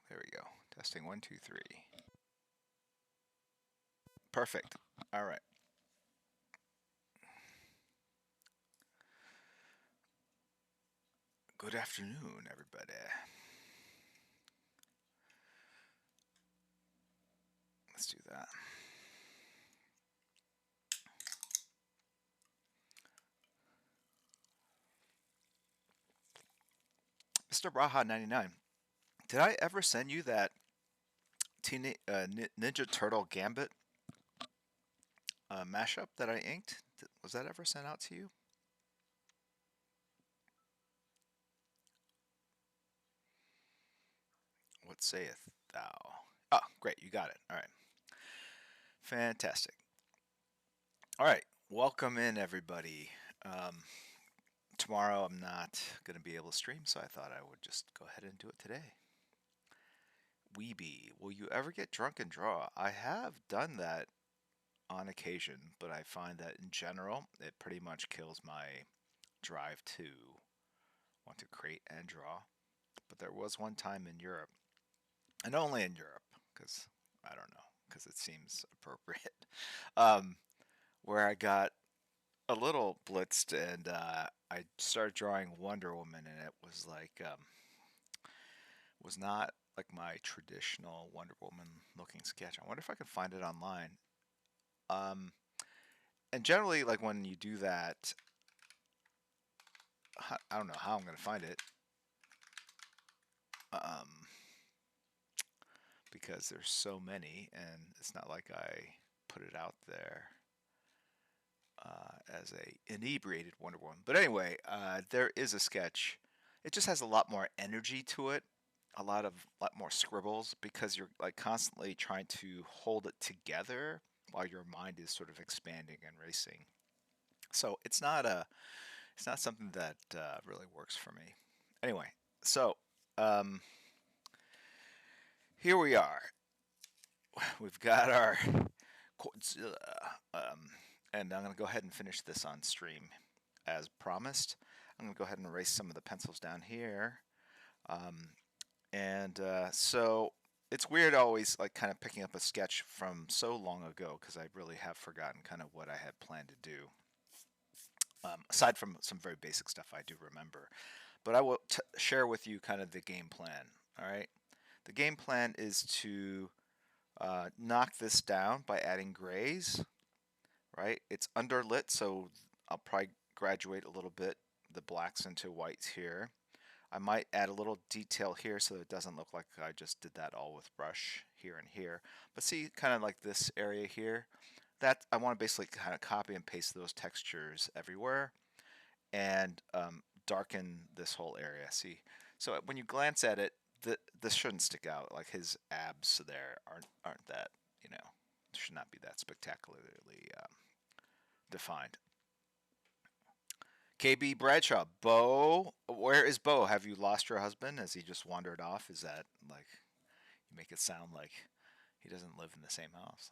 There we go. Testing 1, 2, 3. Perfect. All right. Good afternoon, everybody. Let's do that. Mr. Raha 99. Did I ever send you that Ninja Turtle Gambit mashup that I inked? Was that ever sent out to you? What sayeth thou? Oh, great. You got it. All right. Fantastic. All right. Welcome in, everybody. Tomorrow I'm not going to be able to stream, so I thought I would just go ahead and do it today. Weeby, will you ever get drunk and draw? I have done that on occasion, but I find that in general, it pretty much kills my drive to want to create and draw. But there was one time in Europe, and only in Europe, because I don't know, because it seems appropriate, um, where I got a little blitzed and I started drawing Wonder Woman, and it was like was not like my traditional Wonder Woman looking sketch. I wonder if I could find it online. Um, and generally, like when you do that, I don't know how I'm gonna find it, um, because there's so many, and it's not like I put it out there as a inebriated Wonder Woman. But anyway, there is a sketch. It just has a lot more energy to it, lot more scribbles because you're like constantly trying to hold it together while your mind is sort of expanding and racing. So it's not something that really works for me. Anyway, so um, here we are. We've got our GODZILLA, and I'm going to go ahead and finish this on stream as promised. I'm going to go ahead and erase some of the pencils down here. Um, so it's weird always like kind of picking up a sketch from so long ago because I really have forgotten kind of what I had planned to do. Aside from some very basic stuff I do remember. But I will share with you kind of the game plan. All right. The game plan is to knock this down by adding grays. Right. It's underlit, so I'll probably graduate a little bit the blacks into whites here. I might add a little detail here so that it doesn't look like I just did that all with brush here and here. But see, kind of like this area here, that I want to basically kind of copy and paste those textures everywhere and darken this whole area. See, so when you glance at it, this shouldn't stick out. Like his abs there aren't that, you know, should not be that spectacularly defined. KB Bradshaw, Bo, where is Bo? Have you lost your husband? Has he just wandered off? Is that like you make it sound like he doesn't live in the same house?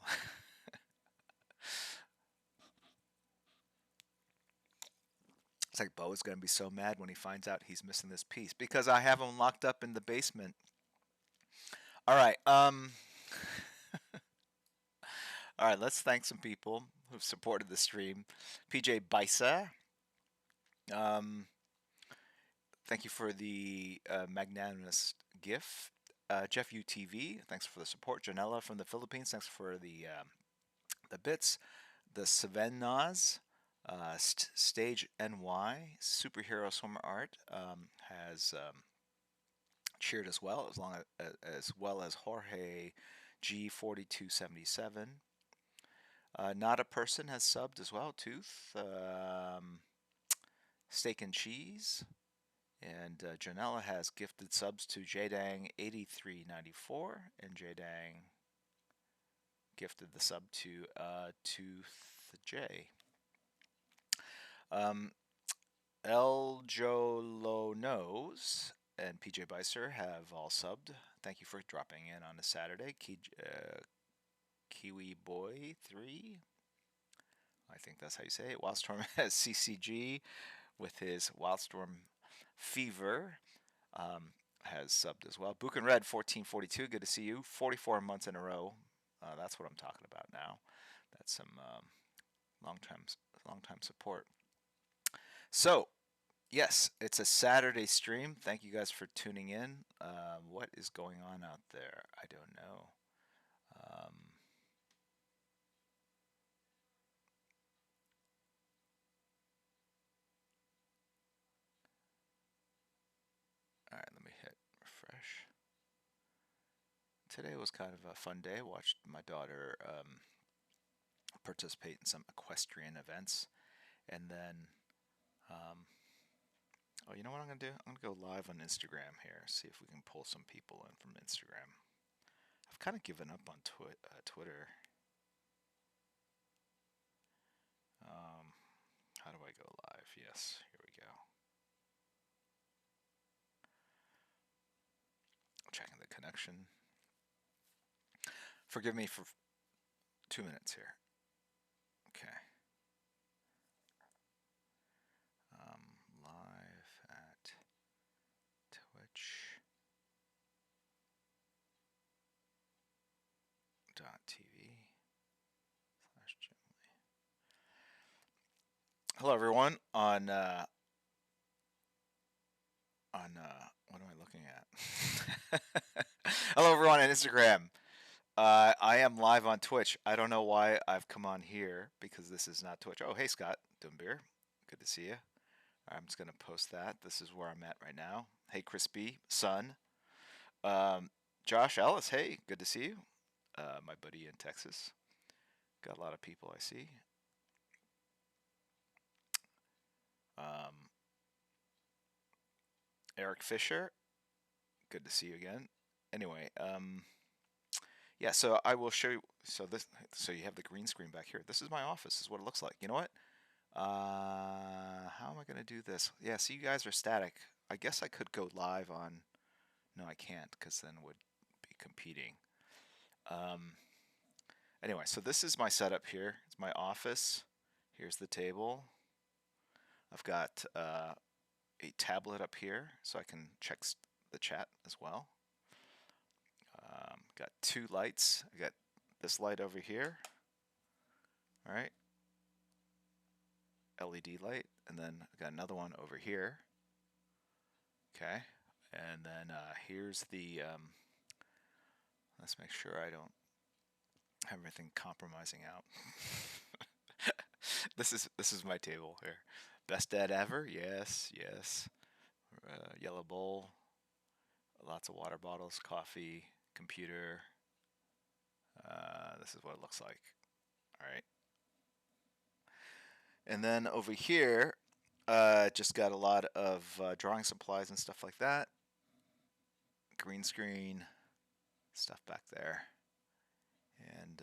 It's like Bo is going to be so mad when he finds out he's missing this piece because I have him locked up in the basement. All right, all right. Let's thank some people who've supported the stream. PJ Bisa, um, thank you for the magnanimous gift. Jeff UTV, thanks for the support. Janella from the Philippines, thanks for the bits. The Savennas, Stage NY, Superhero Swimmer Art has cheered as well, as well as Jorge G4277. Not a Person has subbed as well. Tooth, Steak and Cheese, and Janella has gifted subs to JDang8394, and JDang gifted the sub to Tooth J. El Jolo Knows and PJ Bicer have all subbed. Thank you for dropping in on a Saturday. Kiwi Boy 3, I think that's how you say it. Wildstorm has CCG with his Wildstorm Fever. has subbed as well. Book and Red 1442, good to see you. 44 months in a row. That's what I'm talking about now. That's some long time support. So, yes, it's a Saturday stream. Thank you guys for tuning in. What is going on out there? I don't know. All right, let me hit refresh. Today was kind of a fun day. Watched my daughter participate in some equestrian events, and then, oh, you know what I'm gonna do? I'm gonna go live on Instagram here, see if we can pull some people in from Instagram. I've kind of given up on Twitter. How do I go live? Yes, here we go. Checking the connection. Forgive me for 2 minutes here. Okay. Live at twitch.tv/Jimly. Hello, everyone. On what am I looking at? Hello, everyone on Instagram. I am live on Twitch. I don't know why I've come on here because this is not Twitch. Oh, hey, Scott Dumbeer. Good to see you. I'm just going to post that. This is where I'm at right now. Hey, Crispy, son. Josh Ellis, hey, good to see you. My buddy in Texas. Got a lot of people I see. Eric Fisher, good to see you again. Anyway, yeah, so I will show you. So you have the green screen back here. This is my office. This is what it looks like. You know what? How am I going to do this? Yeah, so you guys are static. I guess I could go live on. No, I can't because then would be competing. Anyway, so this is my setup here. It's my office. Here's the table. I've got a tablet up here so I can check the chat as well. Got 2 lights. I got this light over here. All right. LED light. And then I got another one over here. Okay. And then here's the, let's make sure I don't have everything compromising out. This is my table here. Best dad ever? Yes, yes. Yellow bowl. Lots of water bottles, coffee, computer. This is what it looks like. All right. And then over here, just got a lot of drawing supplies and stuff like that. Green screen, stuff back there. And,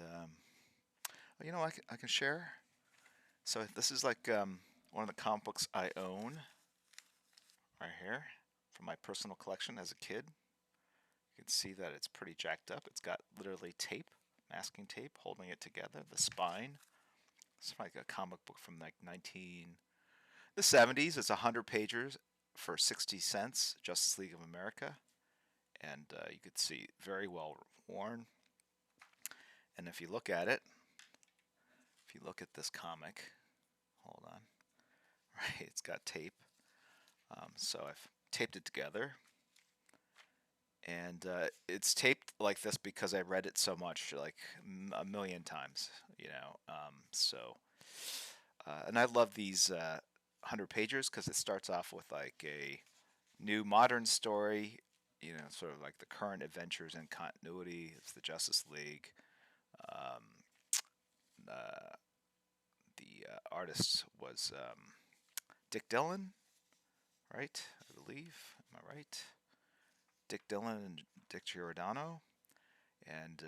you know, I can share. So this is like one of the comic books I own right here from my personal collection as a kid. You can see that it's pretty jacked up. It's got literally tape, masking tape, holding it together. The spine. It's like a comic book from like the 70s. It's 100 pages for 60 cents. Justice League of America, and you could see very well worn. And if you look at it, if you look at this comic, hold on, right? It's got tape. So I've taped it together. And it's taped like this because I read it so much, like a million times, you know. And I love these 100 pagers because it starts off with like a new modern story, you know, sort of like the current adventures and continuity. It's the Justice League. The artist was Dick Dillon, right? I believe. Am I right? Dick Dillon and Dick Giordano, and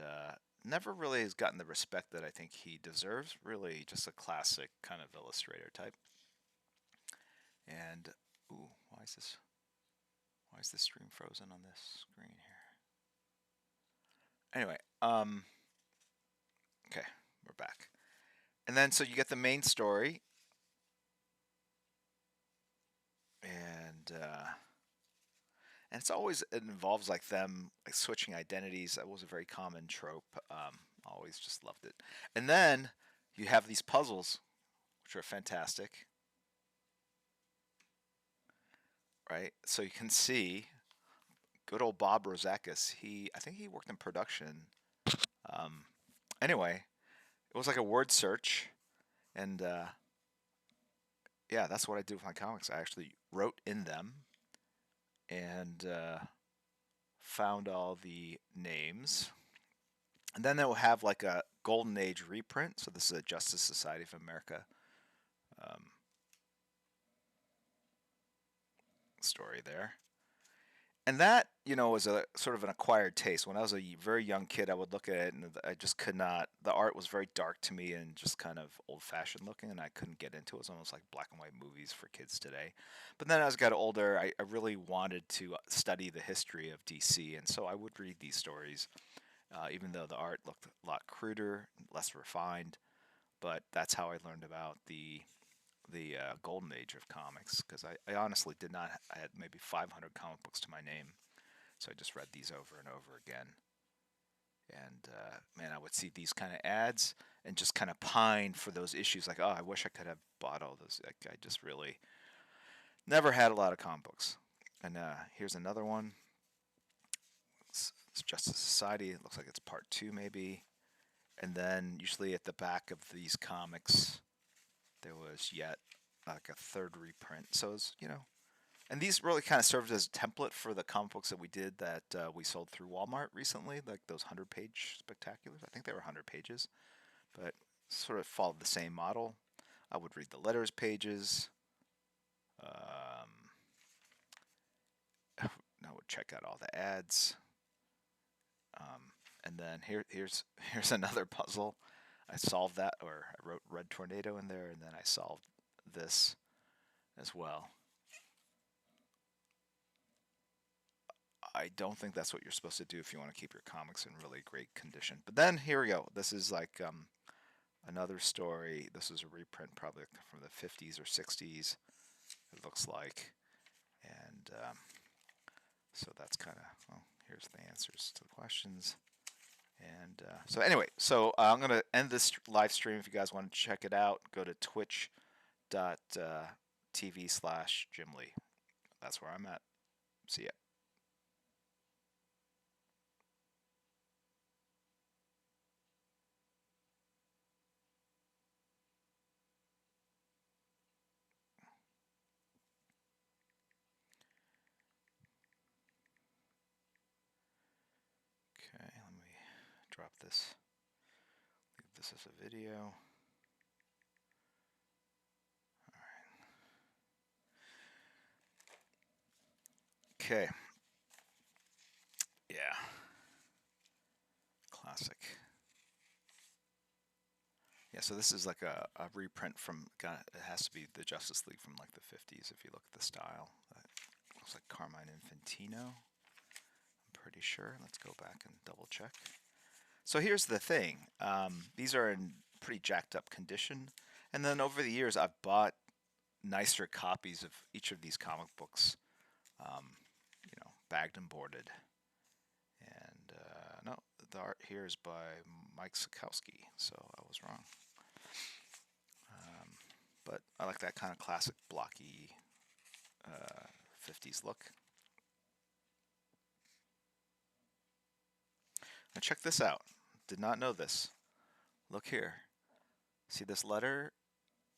never really has gotten the respect that I think he deserves. Really, just a classic kind of illustrator type. And ooh, why is this stream frozen on this screen here? Anyway, okay, we're back. And then so you get the main story, and and it involves like them like switching identities. That was a very common trope. Always just loved it. And then you have these puzzles, which are fantastic, right? So you can see good old Bob Rozakis. I think he worked in production. Um, anyway, it was like a word search, and yeah, that's what I do with my comics. I actually wrote in them and found all the names. And then they will have like a Golden Age reprint. So this is a Justice Society of America um, story there. And that, was a sort of an acquired taste. When I was a very young kid, I would look at it and I just could not. The art was very dark to me and just kind of old-fashioned looking, and I couldn't get into it. It was almost like black and white movies for kids today. But then as I got older, I really wanted to study the history of DC, and so I would read these stories, even though the art looked a lot cruder, less refined. But that's how I learned about the golden age of comics, because I honestly did not. I had maybe 500 comic books to my name, so I just read these over and over again. And man, I would see these kind of ads and just kind of pine for those issues. Like, oh, I wish I could have bought all those. Like, I just really never had a lot of comic books. And here's another one. It's Justice Society. It looks like it's part 2, maybe. And then usually at the back of these comics, there was yet like a third reprint. So it's. And these really kind of served as a template for the comic books that we did that we sold through Walmart recently, like those 100-page spectaculars. I think they were 100 pages, but sort of followed the same model. I would read the letters pages. I would check out all the ads. And then here's another puzzle. I solved that, or I wrote Red Tornado in there, and then I solved this as well. I don't think that's what you're supposed to do if you want to keep your comics in really great condition. But then here we go. This is like another story. This is a reprint probably from the 50s or 60s, it looks like. And so that's kind of, well, here's the answers to the questions. And so anyway, I'm going to end this live stream. If you guys want to check it out, go to twitch.tv/Jim Lee. That's where I'm at. See ya. Okay, let me drop this. Leave this as a video. All right. Okay. Yeah. Classic. Yeah, so this is like a reprint from, it has to be the Justice League from like the 50s if you look at the style. It looks like Carmine Infantino. I'm pretty sure. Let's go back and double check. So here's the thing. These are in pretty jacked up condition. And then over the years, I've bought nicer copies of each of these comic books, bagged and boarded. And no, the art here is by Mike Sikowski, so I was wrong. But I like that kind of classic blocky 50s look. Now check this out. Did not know this. Look here. See this letter?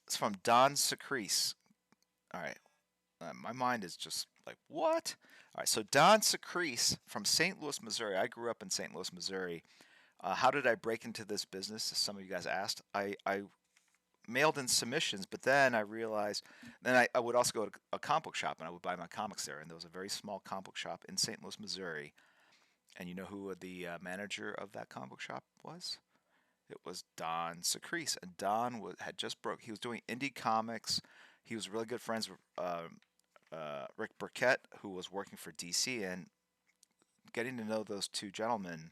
It's from Don Secrece. All right. My mind is just like, what? All right. So Don Secrece from St. Louis, Missouri. I grew up in St. Louis, Missouri. How did I break into this business? As some of you guys asked. I mailed in submissions, but then I realized, then I would also go to a comic book shop and I would buy my comics there. And there was a very small comic book shop in St. Louis, Missouri. And you know who the manager of that comic book shop was? It was Don Secrece. And Don had just broke. He was doing indie comics. He was really good friends with Rick Burkett, who was working for DC. And getting to know those two gentlemen,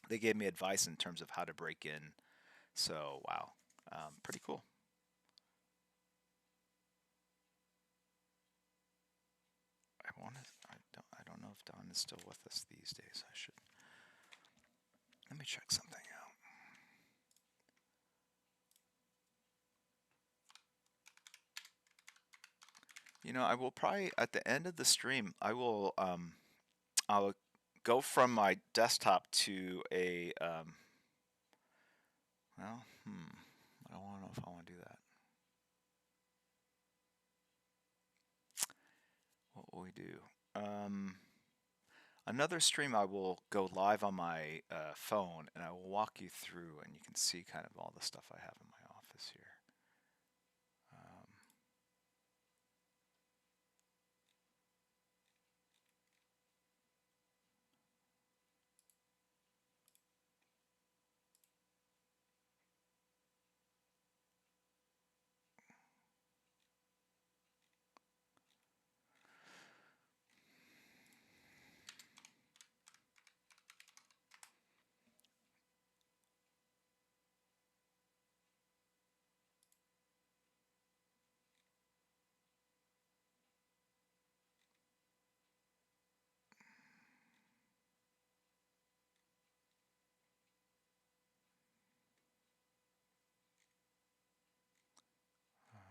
they gave me advice in terms of how to break in. So, wow. Pretty cool. I don't if Don is still with us these days. I should. Let me check something out. You know, I will probably at the end of the stream, I'll go from my desktop to a well, I don't know if I want to do that. What will we do? Another stream, I will go live on my phone, and I will walk you through, and you can see kind of all the stuff I have in my office here.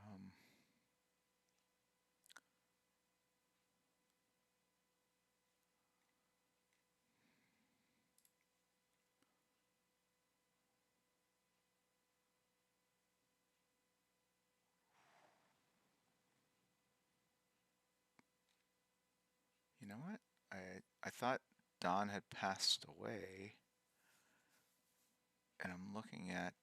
Um, you know what? I thought Don had passed away, and I'm looking at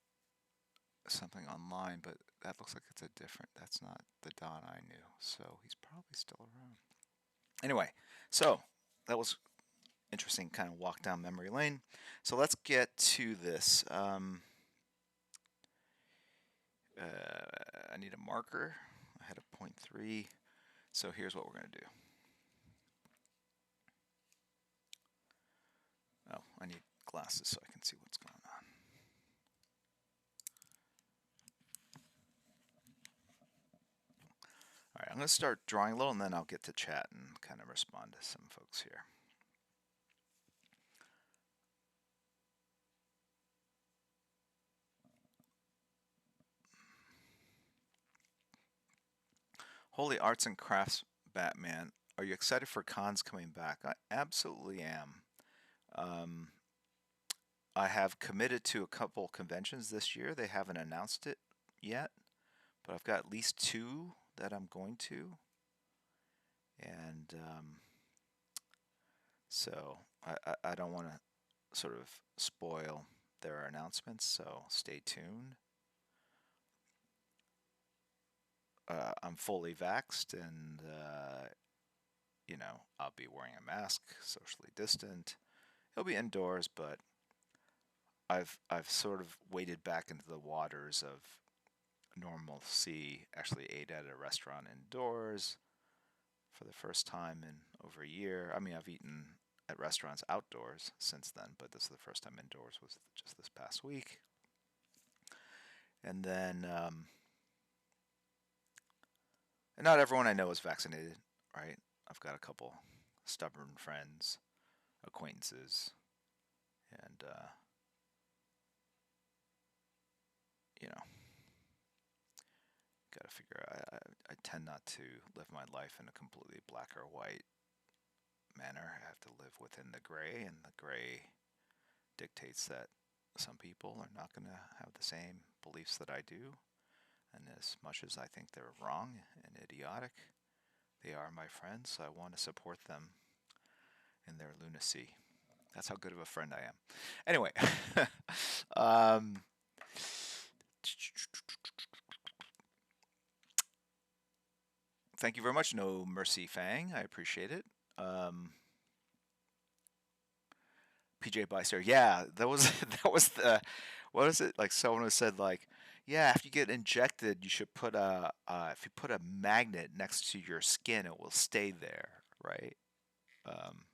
something online, but that looks like it's a different. That's not the Don I knew, so he's probably still around. Anyway, so that was interesting kind of walk down memory lane. So let's get to this. I need a marker. I had a 0.3. So here's what we're going to do. Oh, I need glasses so I can see what's going on. All right, I'm going to start drawing a little, and then I'll get to chat and kind of respond to some folks here. Holy Arts and Crafts Batman, are you excited for cons coming back? I absolutely am. I have committed to a couple conventions this year. They haven't announced it yet, but I've got at least 2 that I'm going to. And so I don't want to sort of spoil their announcements, so stay tuned. I'm fully vaxxed, and you know, I'll be wearing a mask, socially distant. It'll be indoors, but I've sort of waded back into the waters of normalcy. Actually ate at a restaurant indoors for the first time in over a year. I mean, I've eaten at restaurants outdoors since then, but this is the first time indoors was just this past week. And then, and not everyone I know is vaccinated, right? I've got a couple stubborn friends, acquaintances, and you know, got to figure out. I tend not to live my life in a completely black or white manner. I have to live within the gray, and the gray dictates that some people are not going to have the same beliefs that I do. And as much as I think they're wrong and idiotic, they are my friends, so I want to support them in their lunacy. That's how good of a friend I am. Anyway, thank you very much, No Mercy Fang. I appreciate it. PJ Byster, yeah, that was that was the what is it like? Someone has said like, yeah, if you get injected, you should put a if you put a magnet next to your skin, it will stay there, right? Um,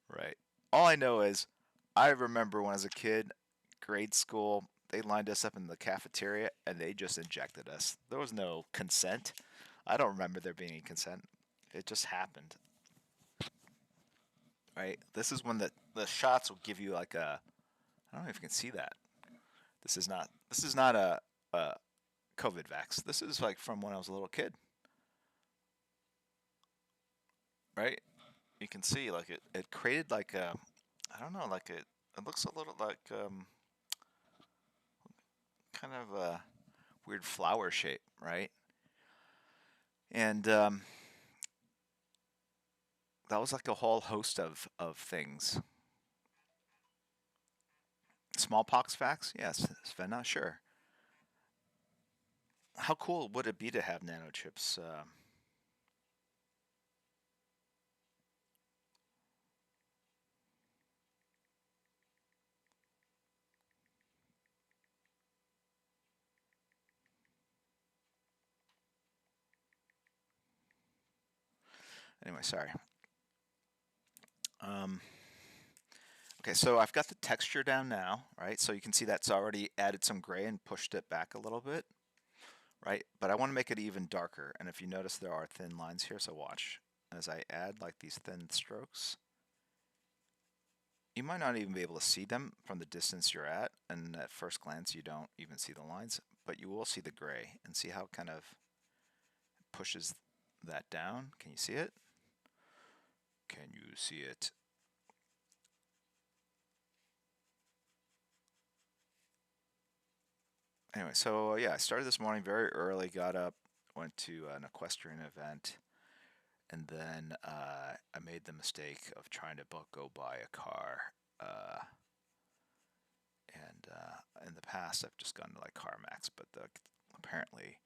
right. All I know is I remember when I was a kid, grade school, they lined us up in the cafeteria and they just injected us. There was no consent. I don't remember there being any consent. It just happened, right? This is when the shots will give you like a. I don't know if you can see that. This is not a COVID vax. This is like from when I was a little kid, right? You can see like it created like a. I don't know, like it looks a little like kind of a weird flower shape, right? And that was like a whole host of things. Smallpox vax, yes. Sven, sure. How cool would it be to have nanochips? Anyway, sorry. Um, okay, so I've got the texture down now, right? So you can see that's already added some gray and pushed it back a little bit, right? But I want to make it even darker. And if you notice, there are thin lines here, so watch. As I add like these thin strokes, you might not even be able to see them from the distance you're at, and at first glance you don't even see the lines, but you will see the gray and see how it kind of pushes that down. Can you see it? Can you see it? Anyway, so yeah, I started this morning very early, got up, went to an equestrian event, and then I made the mistake of trying to go buy a car. Uh, and in the past, I've just gone to like CarMax, but apparently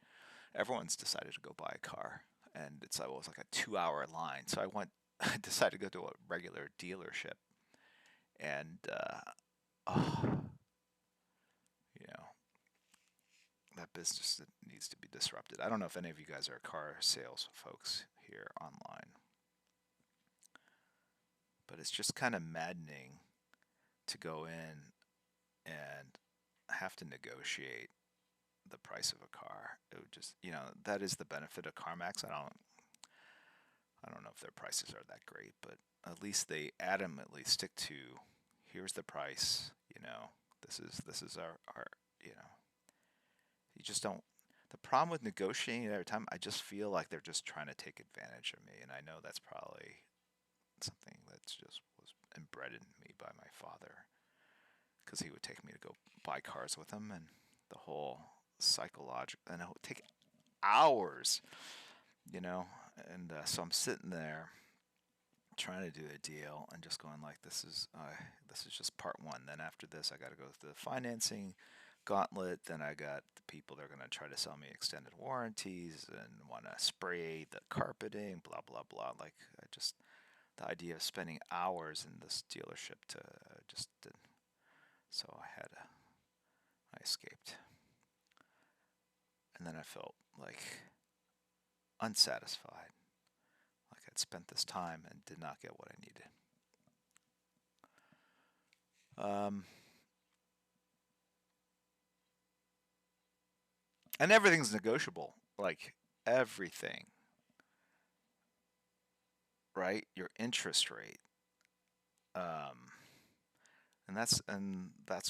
everyone's decided to go buy a car, and it was like a 2 hour line. So I went, I decided to go to a regular dealership, and oh, you know, that business needs to be disrupted. I don't know if any of you guys are car sales folks here online, but it's just kind of maddening to go in and have to negotiate the price of a car. It would just, that is the benefit of CarMax. I don't know if their prices are that great, but at least they adamantly stick to here's the price, this is our you know, you just don't the problem with negotiating every time, I just feel like they're just trying to take advantage of me, and I know that's probably something that's just was inbred in me by my father, because he would take me to go buy cars with him, and the whole psychological, and it would take hours, you know, and so I'm sitting there trying to do a deal and just going like, this is just part one. Then after this, I got to go through the financing gauntlet. Then I got the people that are going to try to sell me extended warranties and want to spray the carpeting, blah blah blah. Like, I just the idea of spending hours in this dealership to just did. So I escaped, and then I felt like unsatisfied, like I'd spent this time and did not get what I needed. Um, and everything's negotiable, like everything, right? Your interest rate, um, and that's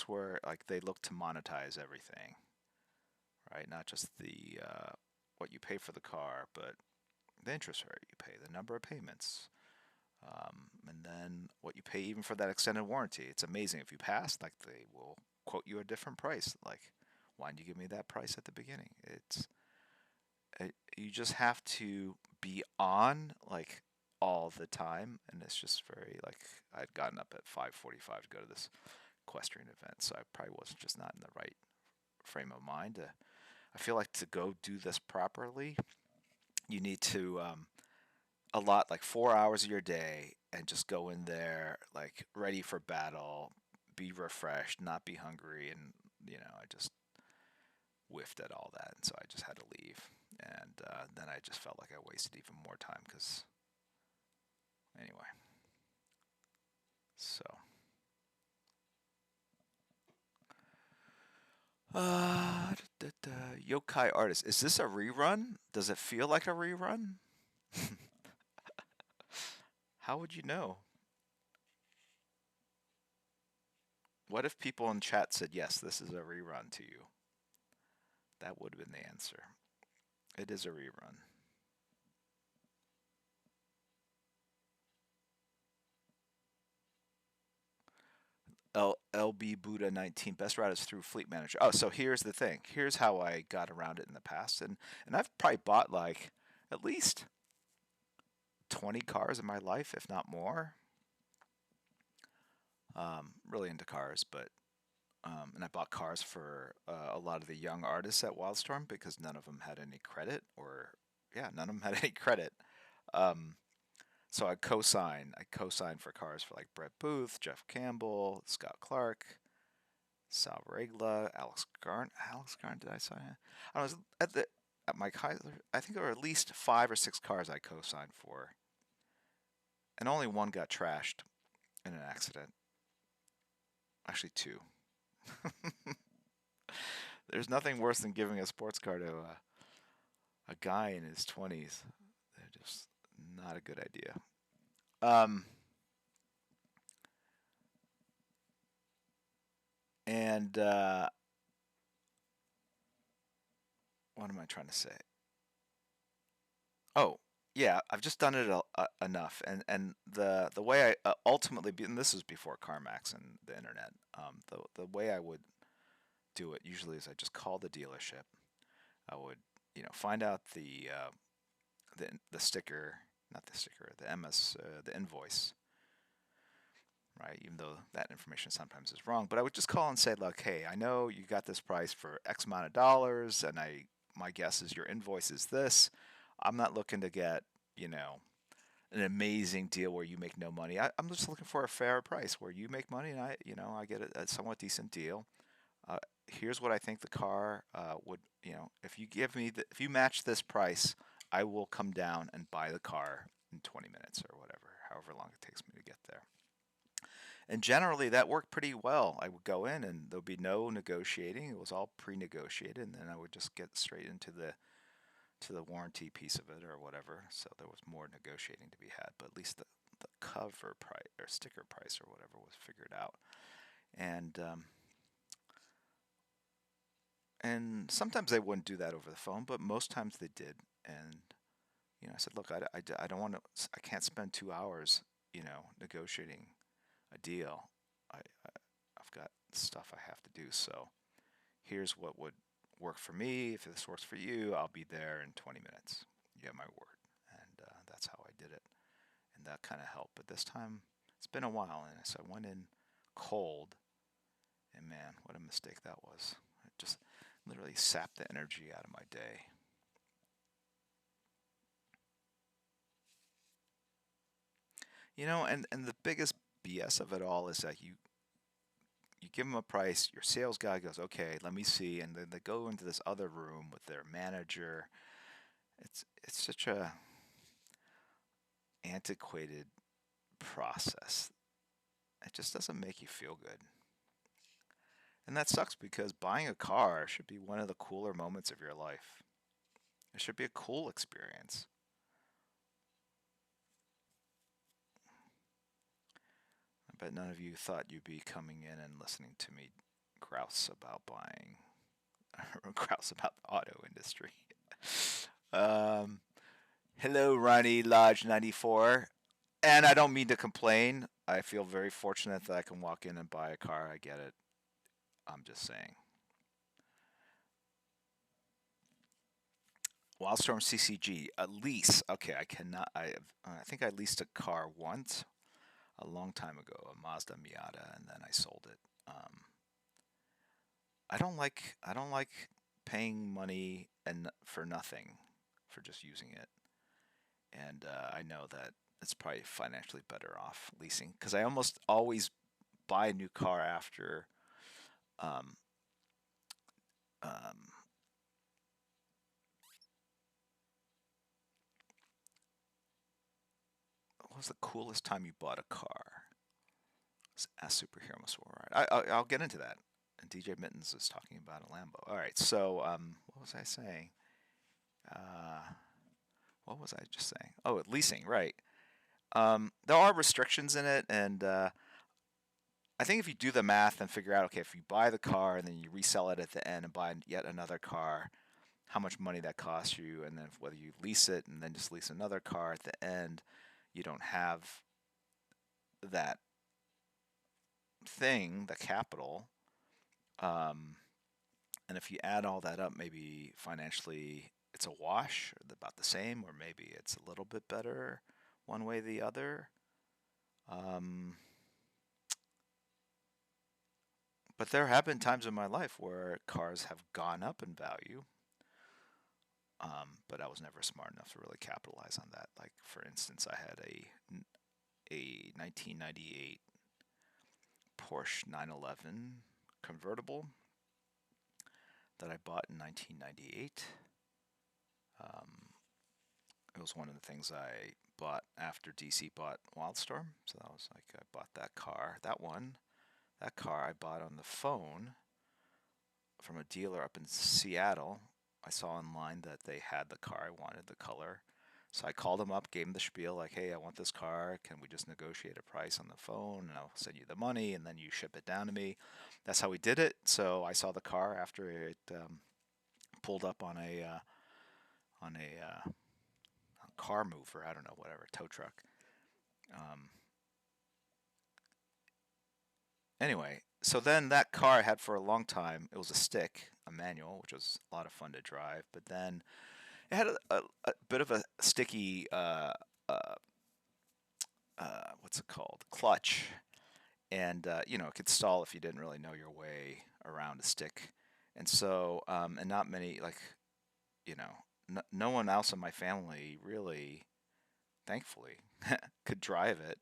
where like they look to monetize everything, right? Not just the what you pay for the car, but the interest rate you pay, the number of payments, and then what you pay even for that extended warranty. It's amazing if you pass, like they will quote you a different price. Like, why didn't you give me that price at the beginning? You just have to be on like all the time, and it's just very like I'd gotten up at 5:45 to go to this equestrian event, so I probably wasn't just not in the right frame of mind. I feel like to go do this properly, you need to allot like 4 hours of your day and just go in there like ready for battle, be refreshed, not be hungry, and I just whiffed at all that, and so I just had to leave. And then I just felt like I wasted even more time because, anyway, so. Yokai Artist. Is this a rerun? Does it feel like a rerun? How would you know? What if people in chat said, yes, this is a rerun to you? That would have been the answer. It is a rerun. LB Buddha 19, best route is through Fleet Manager. Oh, so here's the thing. Here's how I got around it in the past. And I've probably bought like at least 20 cars in my life, if not more. Really into cars, but and I bought cars for a lot of the young artists at Wildstorm because none of them had any credit, or yeah, none of them had any credit. Um, so I co-sign for cars for like Brett Booth, Jeff Campbell, Scott Clark, Sal Regla, Alex Garn, did I sign? I was at my Kaiser. I think there were at least 5 or 6 cars I co-signed for, and only one got trashed in an accident. Actually, two. There's nothing worse than giving a sports car to a guy in his 20s. They're just not a good idea. Um, and what am I trying to say? Oh, yeah, I've just done it enough, and the way I ultimately, and this is before CarMax and the internet. The way I would do it usually is I just call the dealership. I would, find out the sticker, not the sticker, the MS, the invoice, right? Even though that information sometimes is wrong, but I would just call and say, look, hey, I know you got this price for X amount of dollars, and my guess is your invoice is this. I'm not looking to get, you know, an amazing deal where you make no money. I'm just looking for a fair price where you make money and I get a somewhat decent deal. Here's what I think the car would, if you if you match this price, I will come down and buy the car in 20 minutes or whatever, however long it takes me to get there. And generally that worked pretty well. I would go in and there'll be no negotiating. It was all pre-negotiated, and then I would just get straight into the warranty piece of it or whatever. So there was more negotiating to be had, but at least the cover price or sticker price or whatever was figured out. And sometimes they wouldn't do that over the phone, but most times they did. And I said, look, I don't want to, I can't spend 2 hours, negotiating a deal. I've got stuff I have to do. So here's what would work for me. If this works for you, I'll be there in 20 minutes. You have my word. And that's how I did it. And that kind of helped. But this time, it's been a while. And so I went in cold. And man, what a mistake that was. It just literally sapped the energy out of my day. And the biggest BS of it all is that you give them a price, your sales guy goes, okay, let me see, and then they go into this other room with their manager. It's such a antiquated process. It just doesn't make you feel good. And that sucks because buying a car should be one of the cooler moments of your life. It should be a cool experience. I bet none of you thought you'd be coming in and listening to me grouse about buying, or grouse about the auto industry. um, Hello, Ronnie Lodge 94. And I don't mean to complain. I feel very fortunate that I can walk in and buy a car. I get it. I'm just saying. Wildstorm CCG, a lease. Okay, I cannot. I think I leased a car once, a long time ago, a Mazda Miata, and then I sold it. I don't like paying money and for nothing, for just using it. And I know that it's probably financially better off leasing because I almost always buy a new car after um, um, what was the coolest time you bought a car? Ask Superhero Must Ride. I'll get into that. And DJ Mittens is talking about a Lambo. All right, so what was I saying? Uh, what was I just saying? Oh, leasing, right. There are restrictions in it, and I think if you do the math and figure out, okay, if you buy the car and then you resell it at the end and buy yet another car, how much money that costs you, and then whether you lease it and then just lease another car at the end, you don't have that thing, the capital. Um, and if you add all that up, maybe financially it's a wash, or about the same, or maybe it's a little bit better one way or the other. Um, but there have been times in my life where cars have gone up in value, but I was never smart enough to really capitalize on that. Like, for instance, I had a 1998 Porsche 911 convertible that I bought in 1998. Um, it was one of the things I bought after DC bought Wildstorm. So that was like, I bought that car. That car I bought on the phone from a dealer up in Seattle. I saw online that they had the car I wanted, the color. So I called them up, gave them the spiel, like, hey, I want this car. Can we just negotiate a price on the phone? And I'll send you the money, and then you ship it down to me. That's how we did it. So I saw the car after it pulled up on a car mover. I don't know, whatever, tow truck. Um, anyway, so then that car I had for a long time. It was a stick, a manual, which was a lot of fun to drive. But then it had a bit of a sticky, uh, what's it called, clutch, and it could stall if you didn't really know your way around a stick. And so, and not many, like, no one else in my family really, thankfully, could drive it.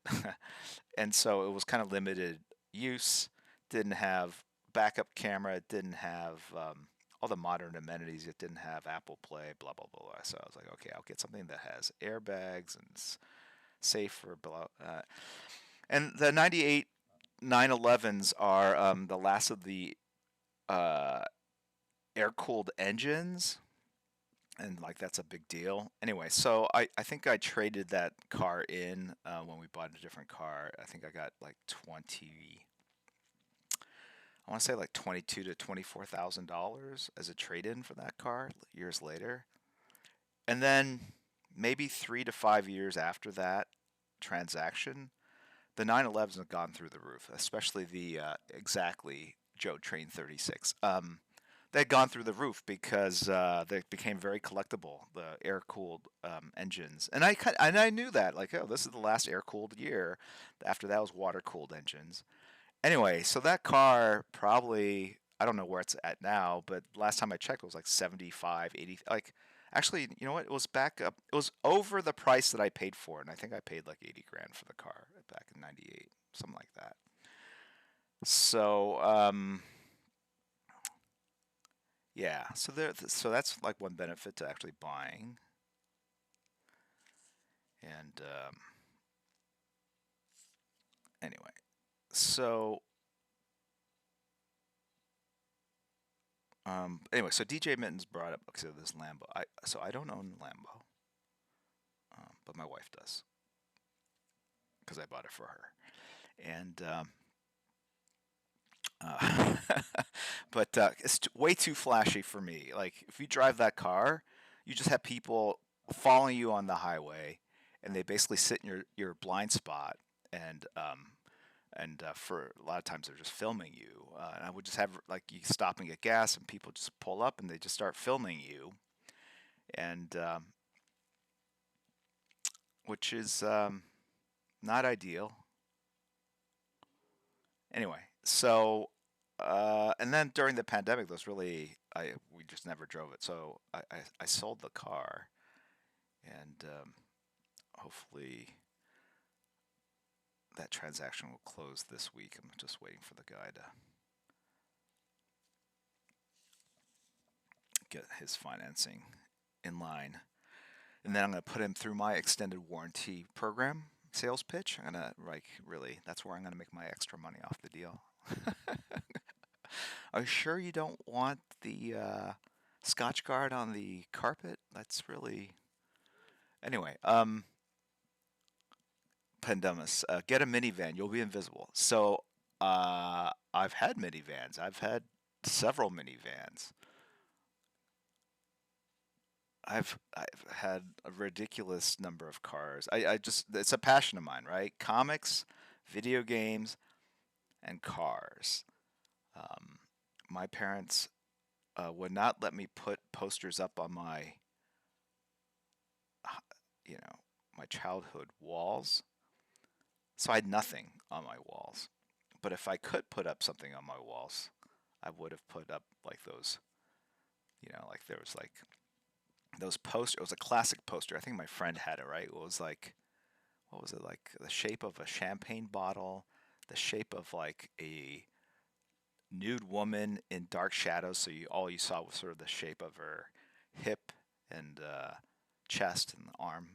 And so it was kind of limited use. Didn't have backup camera. It didn't have all the modern amenities. It didn't have Apple Play, blah blah blah. So I was like, okay, I'll get something that has airbags and safer. Blah. And the '98 911s are the last of the uh, air-cooled engines, and like that's a big deal. Anyway, so I think I traded that car in when we bought a different car. I think I got like 20. I want to say like 22 to $24,000 as a trade-in for that car years later. And then maybe 3 to 5 years after that transaction, the 911s have gone through the roof, especially the exactly Joe Train 36. They had gone through the roof because they became very collectible, the air-cooled engines. And I knew that, like, oh, this is the last air-cooled year. After that was water-cooled engines. Anyway, so that car probably, I don't know where it's at now, but last time I checked it was like 75, 80. Like, actually, you know what? It was back up. It was over the price that I paid for it, and I think I paid like 80 grand for the car back in '98, something like that. So, yeah. So that's like one benefit to actually buying. And anyway, so so DJ Mittens brought up, okay, so this Lambo. I don't own Lambo, but my wife does because I bought it for her. And uh, but it's way too flashy for me. Like, if you drive that car, you just have people following you on the highway, and they basically sit in your blind spot, and for a lot of times they're just filming you. And I would just have like you stopping at gas, and people just pull up and they just start filming you, and which is not ideal. Anyway, so and then during the pandemic, those really we just never drove it. So I sold the car, and hopefully that transaction will close this week. I'm just waiting for the guy to get his financing in line, and then I'm going to put him through my extended warranty program sales pitch. I'm gonna, like, really, that's where I'm going to make my extra money off the deal. Are you sure you don't want the Scotch Guard on the carpet? That's really, anyway. Pandemus, get a minivan. You'll be invisible. So I've had minivans. I've had several minivans. I've had a ridiculous number of cars. I just it's a passion of mine, right? Comics, video games, and cars. Um, my parents would not let me put posters up on my, you know, my childhood walls. So I had nothing on my walls. But if I could put up something on my walls, I would have put up like those, like there was like those posters. It was a classic poster. I think my friend had it, right? It was like, what was it like? The shape of a champagne bottle, the shape of like a nude woman in dark shadows. So all you saw was sort of the shape of her hip and chest and arm,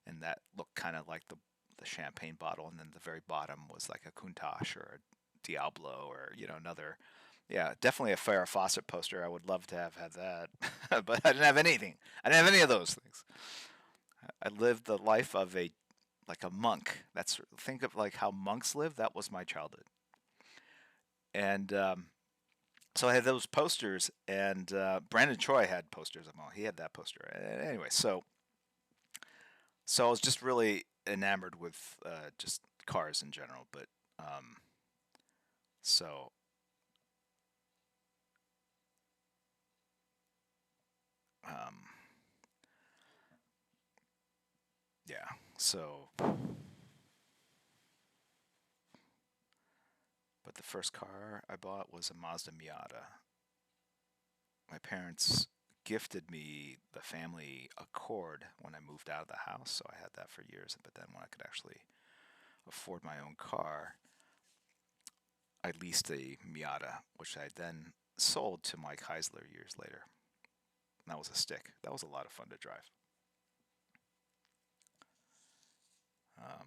and that looked kind of like the champagne bottle. And then the very bottom was like a Countach or a Diablo or another. Yeah, definitely a Farrah Fawcett poster. I would love to have had that, but I didn't have anything. I didn't have any of those things. I lived the life of a like a monk. That's think of like how monks live. That was my childhood, and so I had those posters, and Brandon Troy had posters of them all. He had that poster. Anyway, so I was just really enamored with just cars in general. But so um, yeah, so but the first car I bought was a Mazda Miata. My parents gifted me the family Accord when I moved out of the house, so I had that for years. But then when I could actually afford my own car, I leased a Miata, which I then sold to Mike Heisler years later. And that was a stick. That was a lot of fun to drive. Um,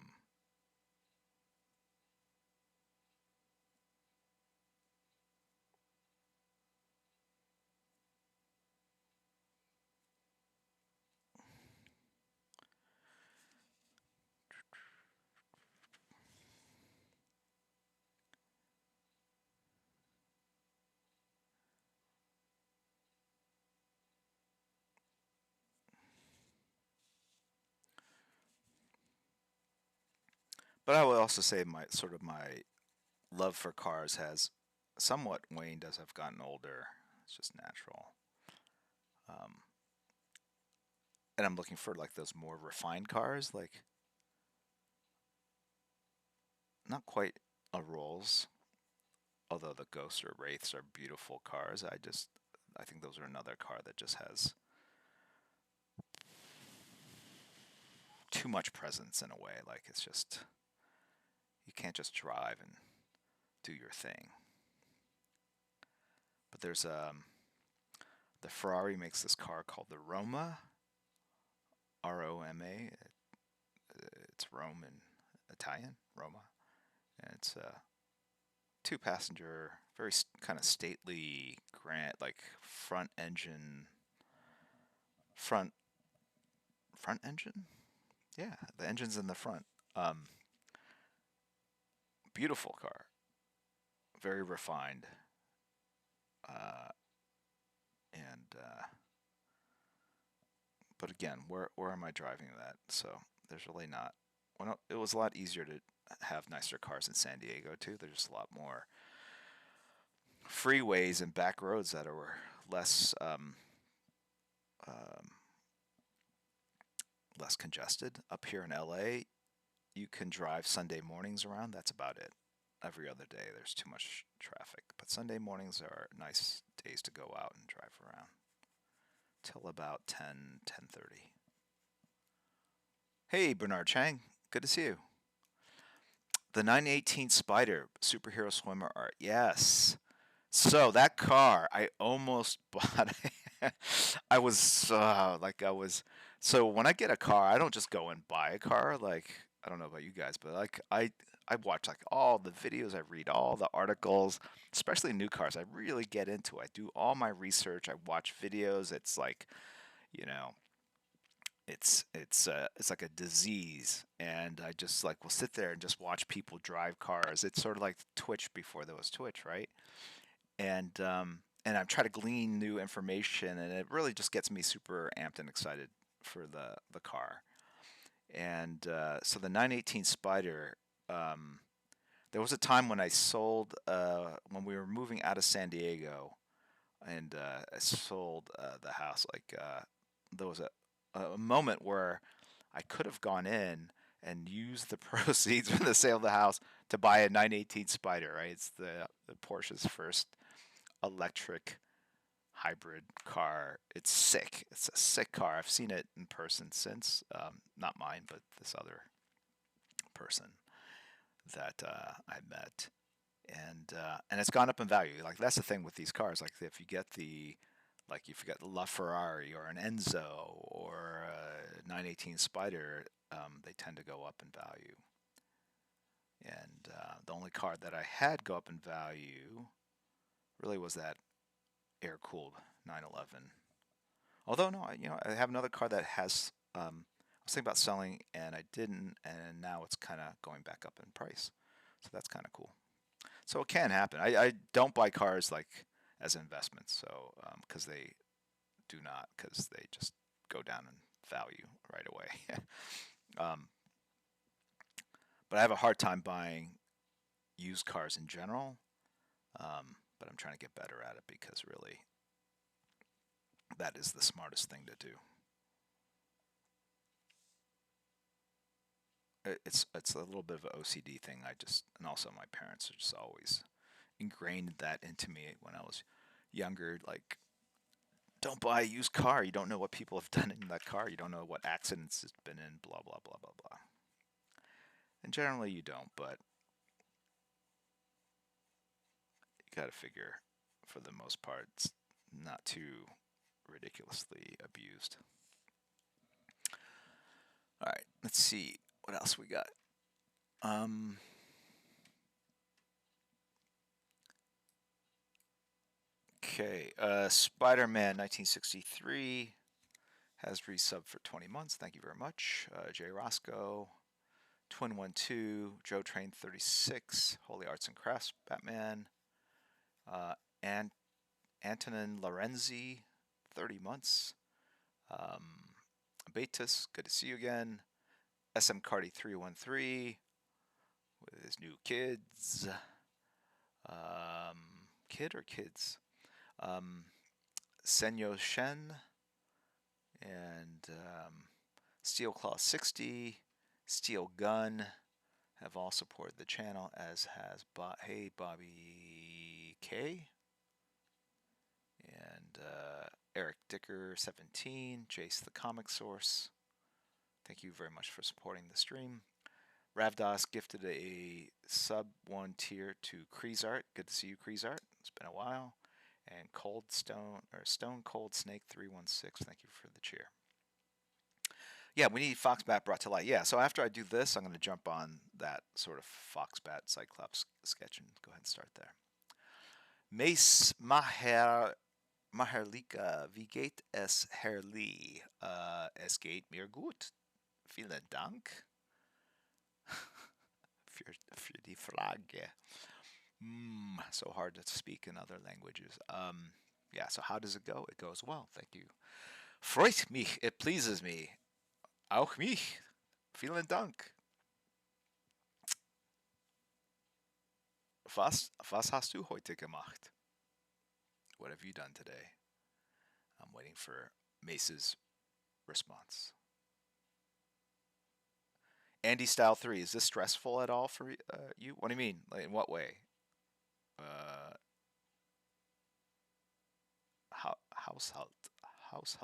but I would also say my love for cars has somewhat waned as I've gotten older. It's just natural. Um, and I'm looking for like those more refined cars, like not quite a Rolls, although the Ghosts or Wraiths are beautiful cars. I think those are another car that just has too much presence in a way. Like it's just you can't just drive and do your thing. But there's the Ferrari makes this car called the Roma, Roma. It's Rome in Italian, Roma, and it's a two-passenger, very kind of stately, grand, like front front engine. Yeah, the engine's in the front. Um, Beautiful car, very refined, uh, and but again, where am I driving that? So there's really not. Well, it was a lot easier to have nicer cars in San Diego too. There's just a lot more freeways and back roads that are less um, less congested. Up here in LA, you can drive Sunday mornings around. That's about it. Every other day, there's too much traffic. But Sunday mornings are nice days to go out and drive around till about 10:30. Hey, Bernard Chang. Good to see you. The 918 Spider superhero swimmer art. Yes. So that car, I almost bought. I was like I was. So when I get a car, I don't just go and buy a car. Like I don't know about you guys, but like I watch like all the videos, I read all the articles, especially new cars. I really get into it. I do all my research. I watch videos. It's like you know, it's like a disease, and I just like will sit there and just watch people drive cars. It's sort of like Twitch before there was Twitch, right? And I'm trying to glean new information, and it really just gets me super amped and excited for the car. And so the 918 Spider, there was a time when I sold when we were moving out of San Diego, and I sold the house. Like there was a moment where I could have gone in and used the proceeds from the sale of the house to buy a 918 Spider. Right, it's the Porsche's first electric hybrid car. It's sick. It's a sick car. I've seen it in person since. Not mine, but this other person that I met, and it's gone up in value. Like that's the thing with these cars. Like if you get the like if you get the LaFerrari or an Enzo or a 918 Spider, they tend to go up in value. And the only car that I had go up in value really was that air-cooled 911. Although no, I have another car that has. I was thinking about selling, and I didn't, and now it's kind of going back up in price. So that's kind of cool. So it can happen. I don't buy cars like as investments, so because they do not, because they just go down in value right away. um, but I have a hard time buying used cars in general. But I'm trying to get better at it because really, that is the smartest thing to do. It's a little bit of an OCD thing. And also my parents are just always ingrained that into me when I was younger. Like, don't buy a used car. You don't know what people have done in that car. You don't know what accidents it's been in. Blah blah blah blah blah. And generally you don't, but you got to figure, for the most part, it's not too ridiculously abused. All right, let's see what else we got. Um, okay, Spider-Man 1963 has resubbed for 20 months. Thank you very much. Jay Roscoe, Twin 12, Joe Train 36, Holy Arts and Crafts, Batman, and Antonin Lorenzi, 30 months. Betis, good to see you again. SM Cardi 313 with his new kids. Kid or kids? Senyo Shen and Steel Claw 60, Steel Gun have all supported the channel, as has Hey Bobby K and Eric Dicker 17, Jace the Comic Source. Thank you very much for supporting the stream. Ravdas gifted a sub 1 tier to Creasart. Good to see you, Creasart. It's been a while. And Stone Cold Snake 316. Thank you for the cheer. Yeah, we need Foxbat brought to light. Yeah, so after I do this, I'm going to jump on that sort of Foxbat Cyclops sketch and go ahead and start there. Mace Maherlika, wie geht es, Herr Lee? Es geht mir gut. Vielen Dank für die Frage. So hard to speak in other languages. Yeah, so how does it go? It goes well, thank you. Freut mich, it pleases me. Auch mich. Vielen Dank. Was hast du heute gemacht? What have you done today? I'm waiting for Mace's response. Andy Style 3, is this stressful at all for you? What do you mean? Like, in what way? Household. House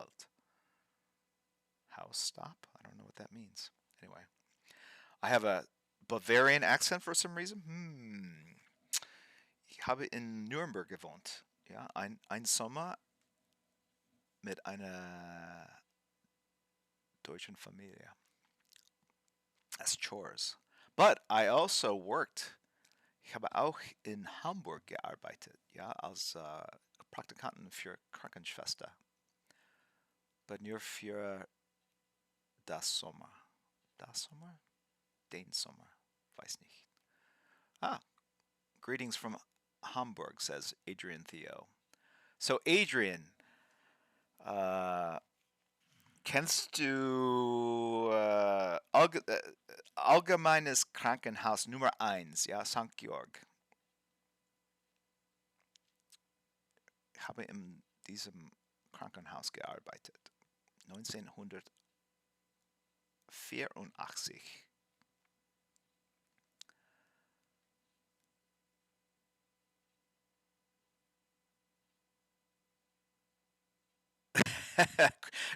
stop? I don't know what that means. Anyway, I have a Bavarian accent for some reason. Ich habe in Nürnberg gewohnt. Ja, ein Sommer mit einer deutschen Familie. That's chores. But I also worked. Ich habe auch in Hamburg gearbeitet, ja, als Praktikanten für Krankenschwester. But nur für Das Sommer. Das Sommer? Den Sommer. Weiß nicht. Ah, greetings from Hamburg, says Adrian Theo. So, Adrian, uh, kennst du Allgemeines Krankenhaus Nummer 1, ja, St. Georg? Ich habe in diesem Krankenhaus gearbeitet. 1984.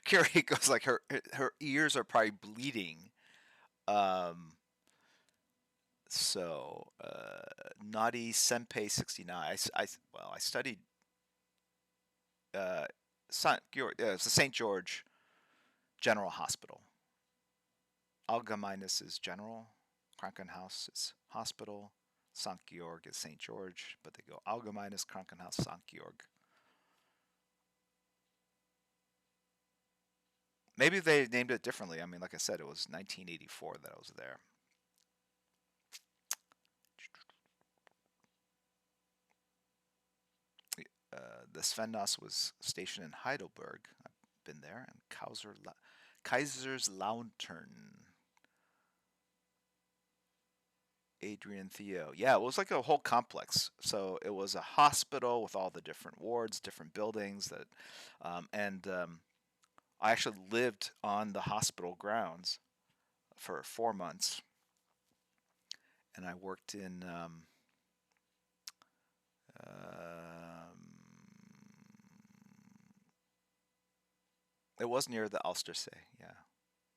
Carrie goes like her ears are probably bleeding. Um, Naughty Senpei 69. Well, I studied uh, it's the St. George General Hospital. Allgemeines is general. Krankenhaus is hospital. St. Georg is St. George, but they go Allgemeines Krankenhaus St. Georg. Maybe they named it differently. I mean, like I said, it was 1984 that I was there. The Svennas was stationed in Heidelberg. I've been there. And Kaiserslautern. Adrian Theo. Yeah, it was like a whole complex. So it was a hospital with all the different wards, different buildings and I actually lived on the hospital grounds for 4 months, and I worked in it was near the Ulstersee. Yeah,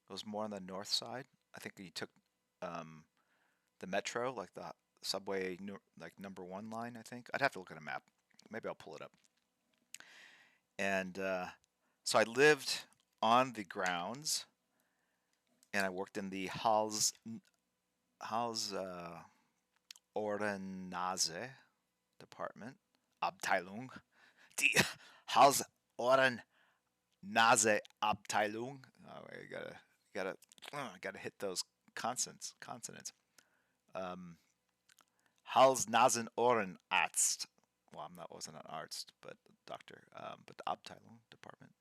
it was more on the north side. I think you took um, the metro, like the subway, like number 1 line. I think I'd have to look at a map. Maybe I'll pull it up. And so I lived on the grounds, and I worked in the Hals Ohrennase department, Abteilung, die Hals Ohren Nase Abteilung. Oh, gotta hit those consonants. Um, Hals Nasen Ohren Arzt. Well, wasn't an arzt, but doctor. But the Abteilung department.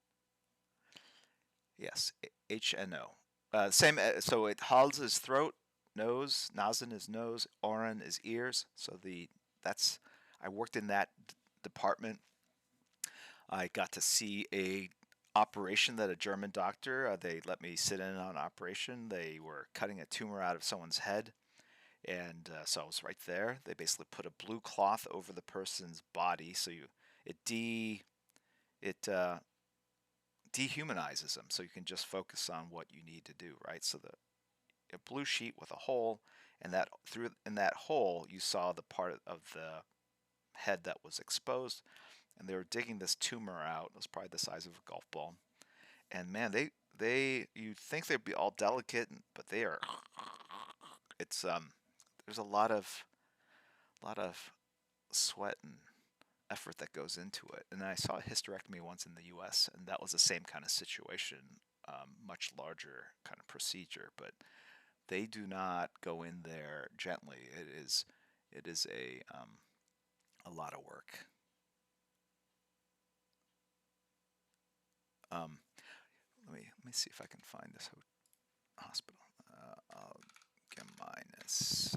Yes, HNO. Same. So Hals is throat, nose. Nasen is nose. Ohren is ears. So that's. I worked in that department. I got to see a operation that a German doctor. They let me sit in on an operation. They were cutting a tumor out of someone's head, and so I was right there. They basically put a blue cloth over the person's body, so it dehumanizes them, so you can just focus on what you need to do, right? So a blue sheet with a hole, and in that hole you saw the part of the head that was exposed, and they were digging this tumor out. It was probably the size of a golf ball, and man, you'd think they'd be all delicate, but they are. It's there's a lot of sweat and effort that goes into it. And I saw a hysterectomy once in the U.S., and that was the same kind of situation, much larger kind of procedure. But they do not go in there gently. It is a lot of work. Um, let me see if I can find this hospital. Allgemeines.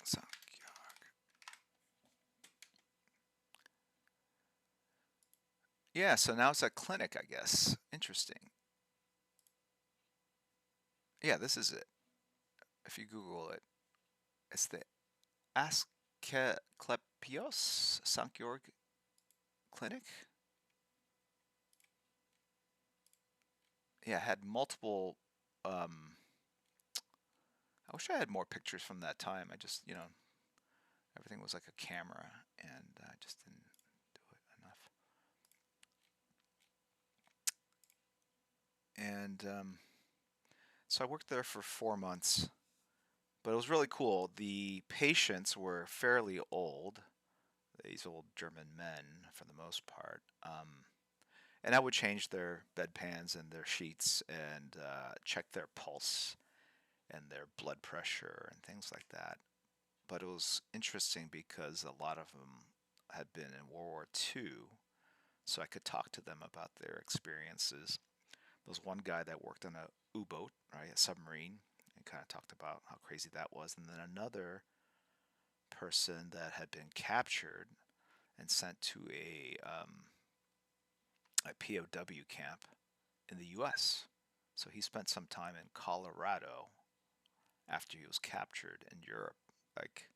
St. Georg. Yeah, so now it's a clinic, I guess. Interesting. Yeah, this is it. If you Google it, it's the Asclepios St. Georg Clinic. Yeah, it had multiple. I wish I had more pictures from that time. I just, everything was like a camera, and I just didn't do it enough. And so I worked there for 4 months, but it was really cool. The patients were fairly old. these old German men for the most part. And I would change their bedpans and their sheets and check their pulse and their blood pressure and things like that. But it was interesting because a lot of them had been in World War II, so I could talk to them about their experiences. There was one guy that worked on a U-boat, right, a submarine, and kind of talked about how crazy that was. And then another person that had been captured and sent to a POW camp in the U.S. So he spent some time in Colorado after he was captured in Europe. Like,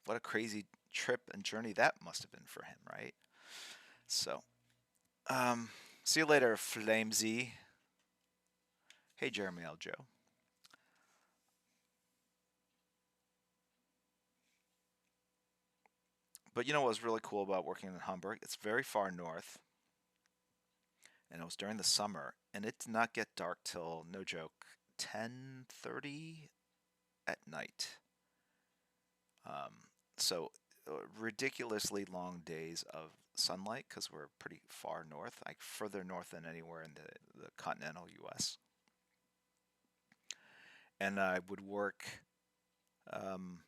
what a crazy trip and journey that must have been for him, right? So, um, see you later, Flamesy. Hey, Jeremy L. Joe. But you know what was really cool about working in Hamburg? It's very far north, and it was during the summer, and it did not get dark till, no joke, 10:30 at night. So ridiculously long days of sunlight because we're pretty far north, like further north than anywhere in the continental U.S. And I would work. Um,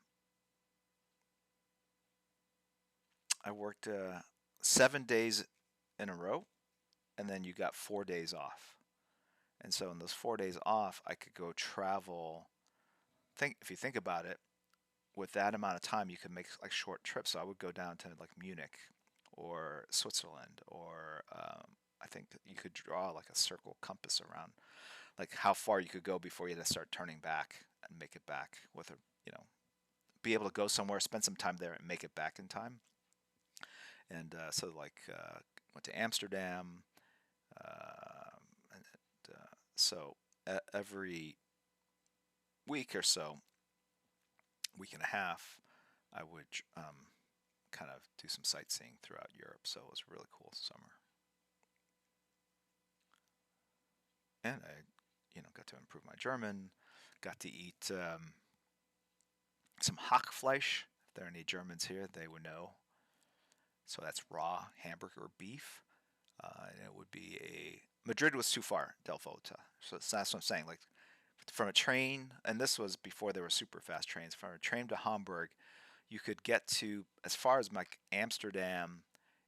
I worked 7 days in a row, and then you got 4 days off. And so in those 4 days off, I could go travel. Think if you think about it, with that amount of time, you could make like short trips. So I would go down to like Munich or Switzerland, or I think you could draw like a circle compass around like how far you could go before you had to start turning back and make it back with a, you know, be able to go somewhere, spend some time there, and make it back in time. And so like went to Amsterdam, and so every week or so, week and a half, I would kind of do some sightseeing throughout Europe. So it was a really cool summer, and I, got to improve my German, got to eat some Hackfleisch. If there are any Germans here, they would know. So that's raw hamburger beef, and it would be a Madrid was too far, Del Vota. So that's what I'm saying. Like from a train, and this was before there were super fast trains. From a train to Hamburg, you could get to as far as like Amsterdam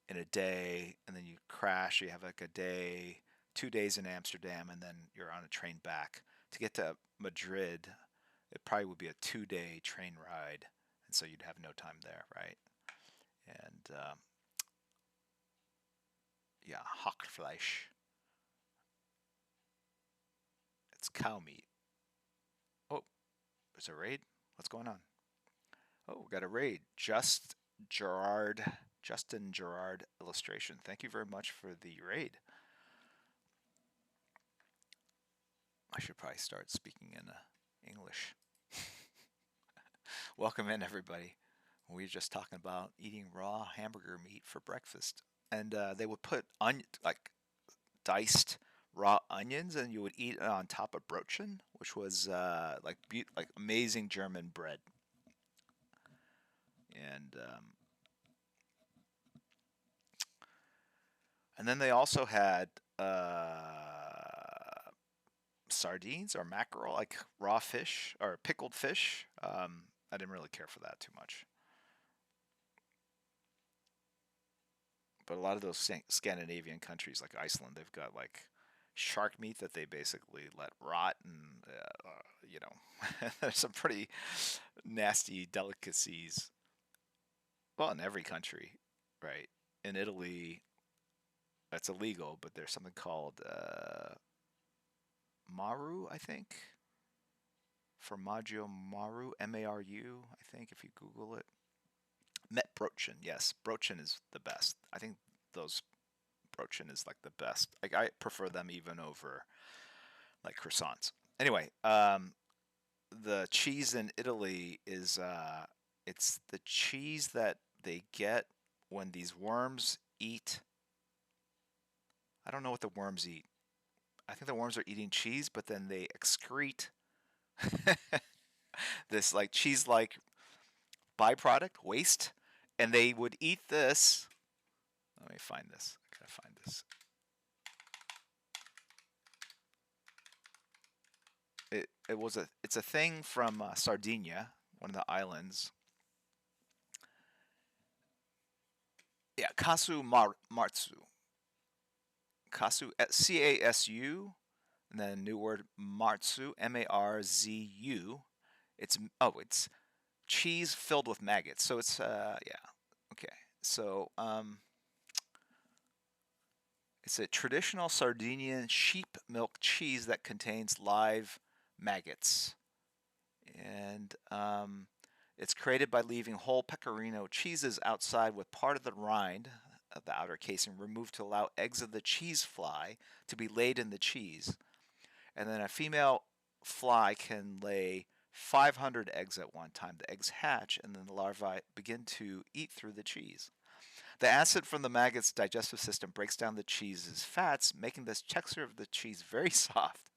in a day, and then you crash. You have like a day, 2 days in Amsterdam, and then you're on a train back. To get to Madrid, it probably would be a 2 day train ride, and so you'd have no time there, right? And yeah, Hackfleisch. It's cow meat. Oh, there's a raid. What's going on? Oh, we got a raid. Justin Gerard illustration. Thank you very much for the raid. I should probably start speaking in English. Welcome in, everybody. We were just talking about eating raw hamburger meat for breakfast, and they would put like diced raw onions, and you would eat it on top of brötchen, which was like amazing German bread. And then they also had sardines or mackerel, like raw fish or pickled fish. I didn't really care for that too much. But a lot of those Scandinavian countries, like Iceland, they've got like shark meat that they basically let rot, and there's some pretty nasty delicacies. Well, in every country, right? In Italy, that's illegal, but there's something called maru, I think. Formaggio maru, Maru, I think, if you Google it. Met Brötchen, yes. Brötchen is the best. I think those Brötchen is like the best. Like I prefer them even over like croissants. Anyway, the cheese in Italy is it's the cheese that they get when these worms eat. I don't know what the worms eat. I think the worms are eating cheese, but then they excrete this like cheese like byproduct waste, And they would eat this. Let me find this. I gotta find this. It's a thing from Sardinia, one of the islands. Yeah, marzu. Casu casu, and then new word marzu, marzu. It's cheese filled with maggots. So it's yeah. Okay. So it's a traditional Sardinian sheep milk cheese that contains live maggots. And it's created by leaving whole pecorino cheeses outside with part of the rind of the outer casing removed to allow eggs of the cheese fly to be laid in the cheese. And then a female fly can lay 500 eggs at one time. The eggs hatch, and then the larvae begin to eat through the cheese. The acid from the maggot's digestive system breaks down the cheese's fats, making the texture of the cheese very soft.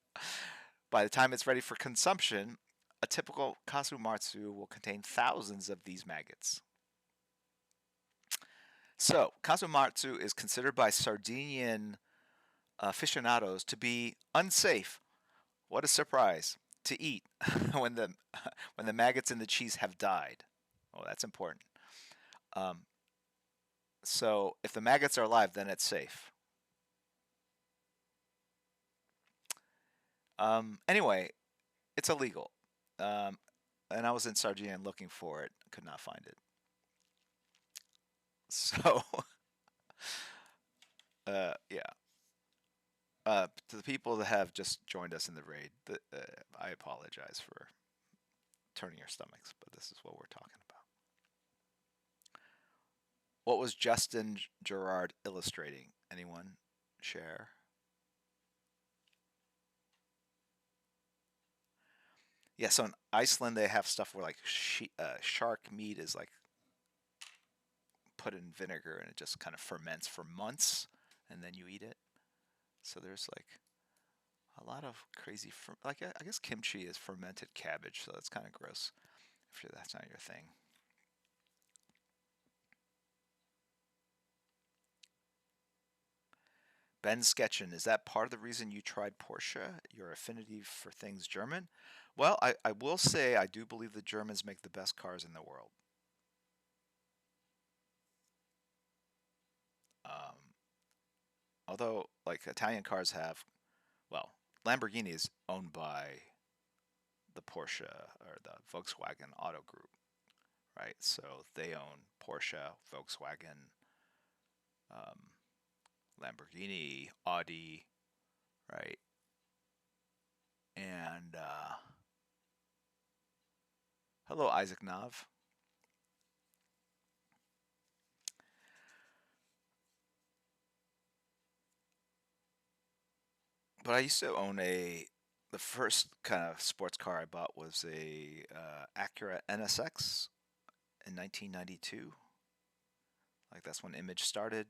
By the time it's ready for consumption, a typical kasumarzu will contain thousands of these maggots. So, kasumarzu is considered by Sardinian aficionados to be unsafe. What a surprise to eat when the maggots in the cheese have died. Oh, that's important. Um, so, if the maggots are alive, then it's safe. Anyway, it's illegal. Um, and I was in Sardinia looking for it, could not find it. So, yeah. To the people that have just joined us in the raid, I apologize for turning your stomachs, but this is what we're talking about. What was Justin Gerard illustrating? Anyone share? Yeah, so in Iceland they have stuff where like shark meat is like put in vinegar and it just kind of ferments for months, and then you eat it. So there's like a lot of crazy, like I guess kimchi is fermented cabbage, so that's kind of gross if that's not your thing. Ben Sketchen, is that part of the reason you tried Porsche? Your affinity for things German? Well, I will say I do believe the Germans make the best cars in the world. Um, Although, like Italian cars have, well, Lamborghini is owned by the Porsche or the Volkswagen Auto Group, right? So they own Porsche, Volkswagen, um, Lamborghini, Audi, right? And hello, Isaac Nav. But I used to own the first kind of sports car I bought was a Acura NSX in 1992. Like that's when Image started.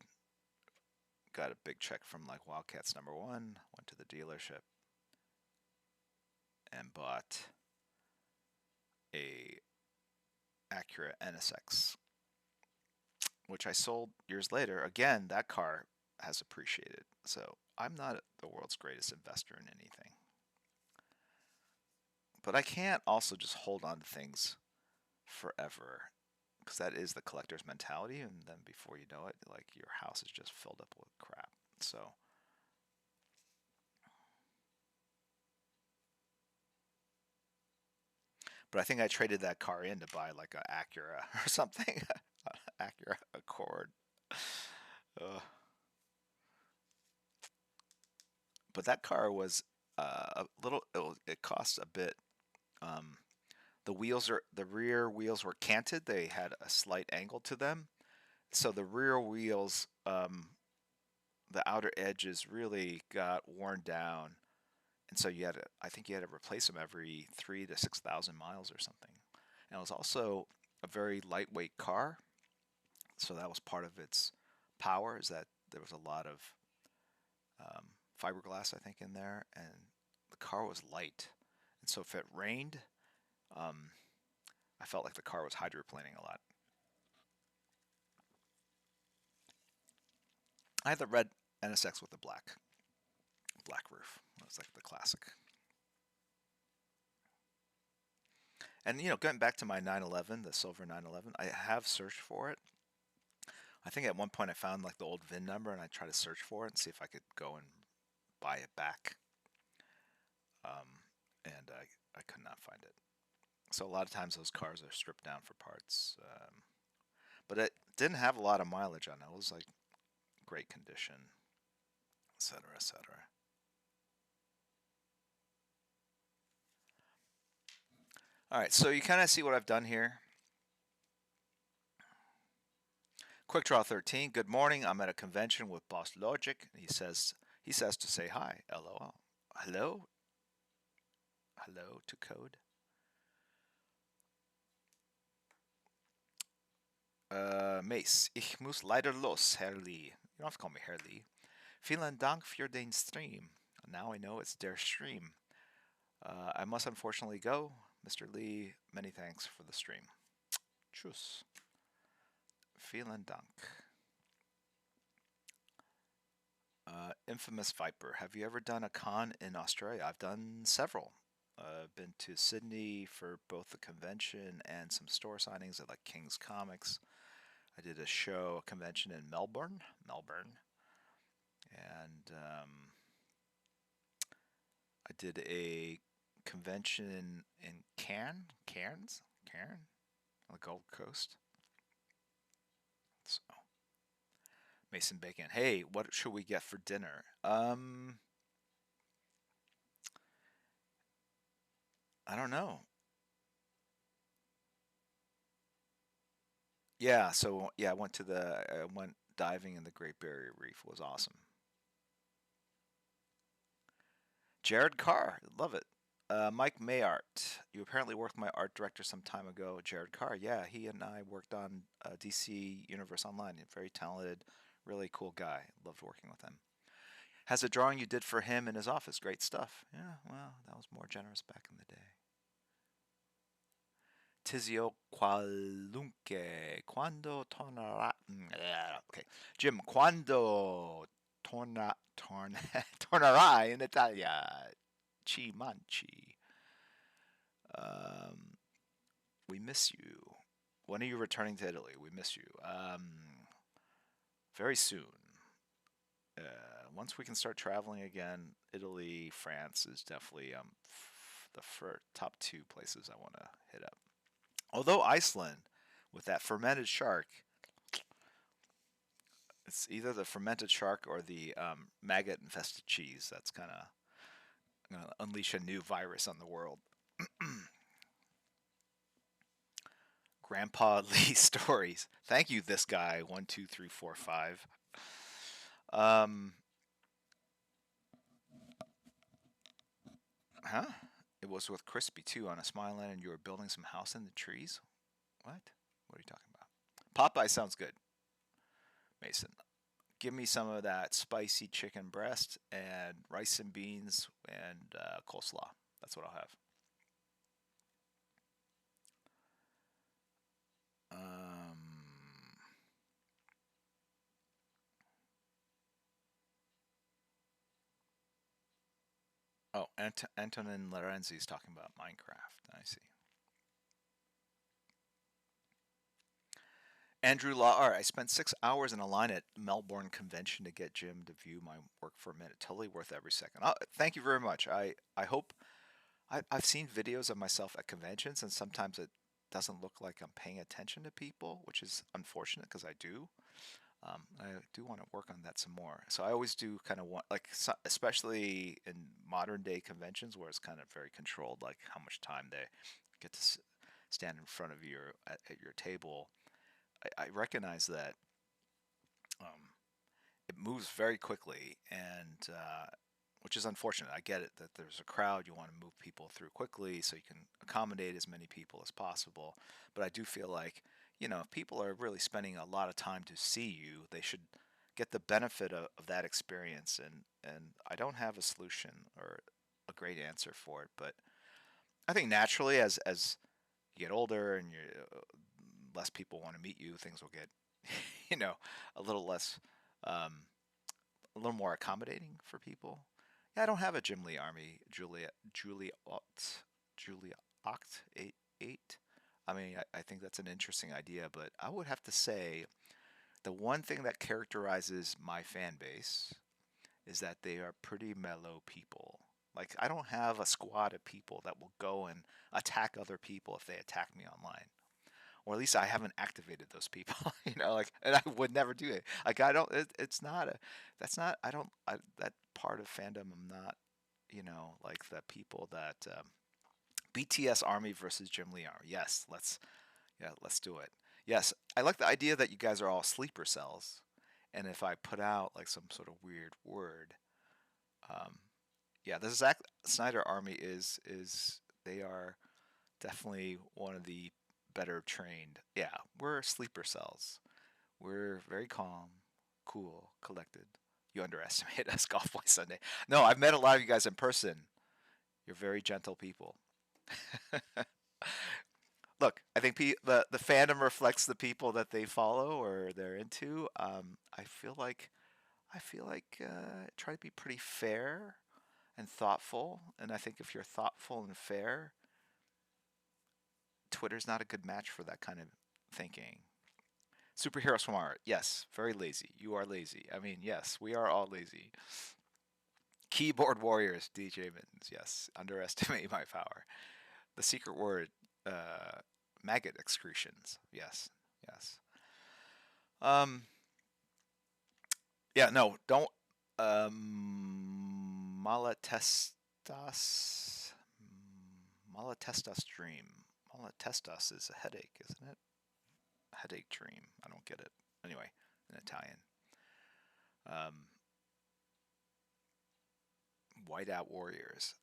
Got a big check from like Wildcats number one. Went to the dealership and bought a Acura NSX, which I sold years later. Again, that car has appreciated. So I'm not the world's greatest investor in anything. But I can't also just hold on to things forever because that is the collector's mentality. And then before you know it, like your house is just filled up with crap. So, but I think I traded that car in to buy like a Acura or something. Acura Accord. But that car was a little. It cost a bit. Um, the rear wheels were canted. They had a slight angle to them, so the rear wheels, the outer edges really got worn down, and so I think you had to replace them every 3 to 6,000 miles or something. And it was also a very lightweight car, so that was part of its power is that there was a lot of um, fiberglass, I think, in there, and the car was light, and so if it rained, um, I felt like the car was hydroplaning a lot. I had the red NSX with the black roof. That's like the classic. And going back to my 911, the silver 911, I have searched for it. I think at one point I found like the old VIN number and I tried to search for it and see if I could go and buy it back. And I could not find it. So a lot of times those cars are stripped down for parts. But it didn't have a lot of mileage on it. It was like great condition, etc., etc. All right, so you kind of see what I've done here. Quick Draw 13. Good morning. I'm at a convention with Boss Logic. He says to say hi. LOL. Hello. Hello to code. Mace. Ich muss leider los, Herr Lee. You don't have to call me Herr Lee. Vielen Dank für den Stream. Now I know it's der Stream. I must unfortunately go. Mr. Lee, many thanks for the stream. Tschüss. Vielen Dank. Infamous Viper. Have you ever done a con in Australia? I've done several. I've been to Sydney for both the convention and some store signings at like King's Comics. I did a convention in Melbourne, and I did a convention in Cairns, on the Gold Coast. So, Mason Bacon. Hey, what should we get for dinner? I don't know. Yeah, so yeah, I went diving in the Great Barrier Reef. It was awesome. Jared Carr, love it. Mike Mayart, you apparently worked with my art director some time ago. Jared Carr, yeah, he and I worked on DC Universe Online. Very talented, really cool guy. Loved working with him. Has a drawing you did for him in his office. Great stuff. Yeah, well, that was more generous back in the day. Tizio qualunque quando tornerà. Okay, Jim, quando tornerai in Italia? Ci manchi. Um, we miss you. When are you returning to Italy? We miss you. Very soon. Once we can start traveling again, Italy, France is definitely the top two places I want to hit up. Although Iceland, with that fermented shark, it's either the fermented shark or the maggot infested cheese. That's kind of going to unleash a new virus on the world. Grandpa Lee stories. Thank you, this guy. 1, 2, 3, 4, 5. Um, huh? It was with Crispy too on a smile line, and you were building some house in the trees. What? What are you talking about? Popeye sounds good. Mason, give me some of that spicy chicken breast and rice and beans and coleslaw. That's what I'll have. Um, oh, Antonin Lorenzi is talking about Minecraft. I see. Andrew Law. All right, I spent 6 hours in a line at Melbourne Convention to get Jim to view my work for a minute. Totally worth every second. Thank you very much. I hope I've seen videos of myself at conventions, and sometimes it doesn't look like I'm paying attention to people, which is unfortunate because I do. I do want to work on that some more. So I always do kind of want, like, especially in modern day conventions where it's kind of very controlled, like how much time they get to stand in front of you at your table. I recognize that um, it moves very quickly, and which is unfortunate. I get it that there's a crowd, you want to move people through quickly so you can accommodate as many people as possible. But I do feel like, if people are really spending a lot of time to see you, they should get the benefit of that experience. And I don't have a solution or a great answer for it, but I think naturally as you get older and less people want to meet you, things will get, a little less. Um, a little more accommodating for people. Yeah, I don't have a Jim Lee army. Julia Oct 8. I mean, I think that's an interesting idea, but I would have to say the one thing that characterizes my fan base is that they are pretty mellow people. Like, I don't have a squad of people that will go and attack other people if they attack me online. Or at least I haven't activated those people, like, and I would never do it. Like, I don't, it's not a, that's not, I don't, that part of fandom, I'm not, like the people that, BTS Army versus Jim Lee Army. Yes, let's do it. Yes, I like the idea that you guys are all sleeper cells. And if I put out like some sort of weird word, um, yeah, the Zack Snyder Army is they are definitely one of the better trained. Yeah, we're sleeper cells. We're very calm, cool, collected. You underestimate us, Golf Boy Sunday. No, I've met a lot of you guys in person. You're very gentle people. Look, I think the fandom reflects the people that they follow or they're into. I feel like try to be pretty fair and thoughtful. And I think if you're thoughtful and fair, Twitter's not a good match for that kind of thinking. Superhero smart, yes, very lazy. You are lazy. I mean, yes, we are all lazy. Keyboard warriors, DJ Mittens, yes, underestimate my power. The secret word, maggot excretions, yes, yes. Um, yeah, no, don't. Malatestas, Malatestas dream. Malatestas is a headache, isn't it? Headache dream. I don't get it. Anyway, in Italian. Um, Whiteout warriors.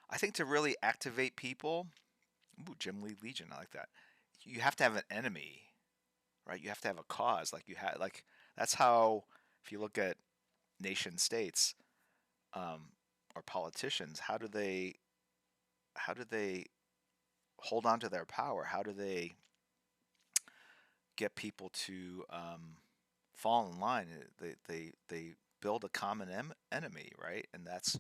I think to really activate people, ooh, Jim Lee Legion, I like that. You have to have an enemy, right? You have to have a cause. Like you had, like that's how. If you look at nation states, um, or politicians, how do they hold on to their power? How do they get people to fall in line? They build a common enemy, right? And that's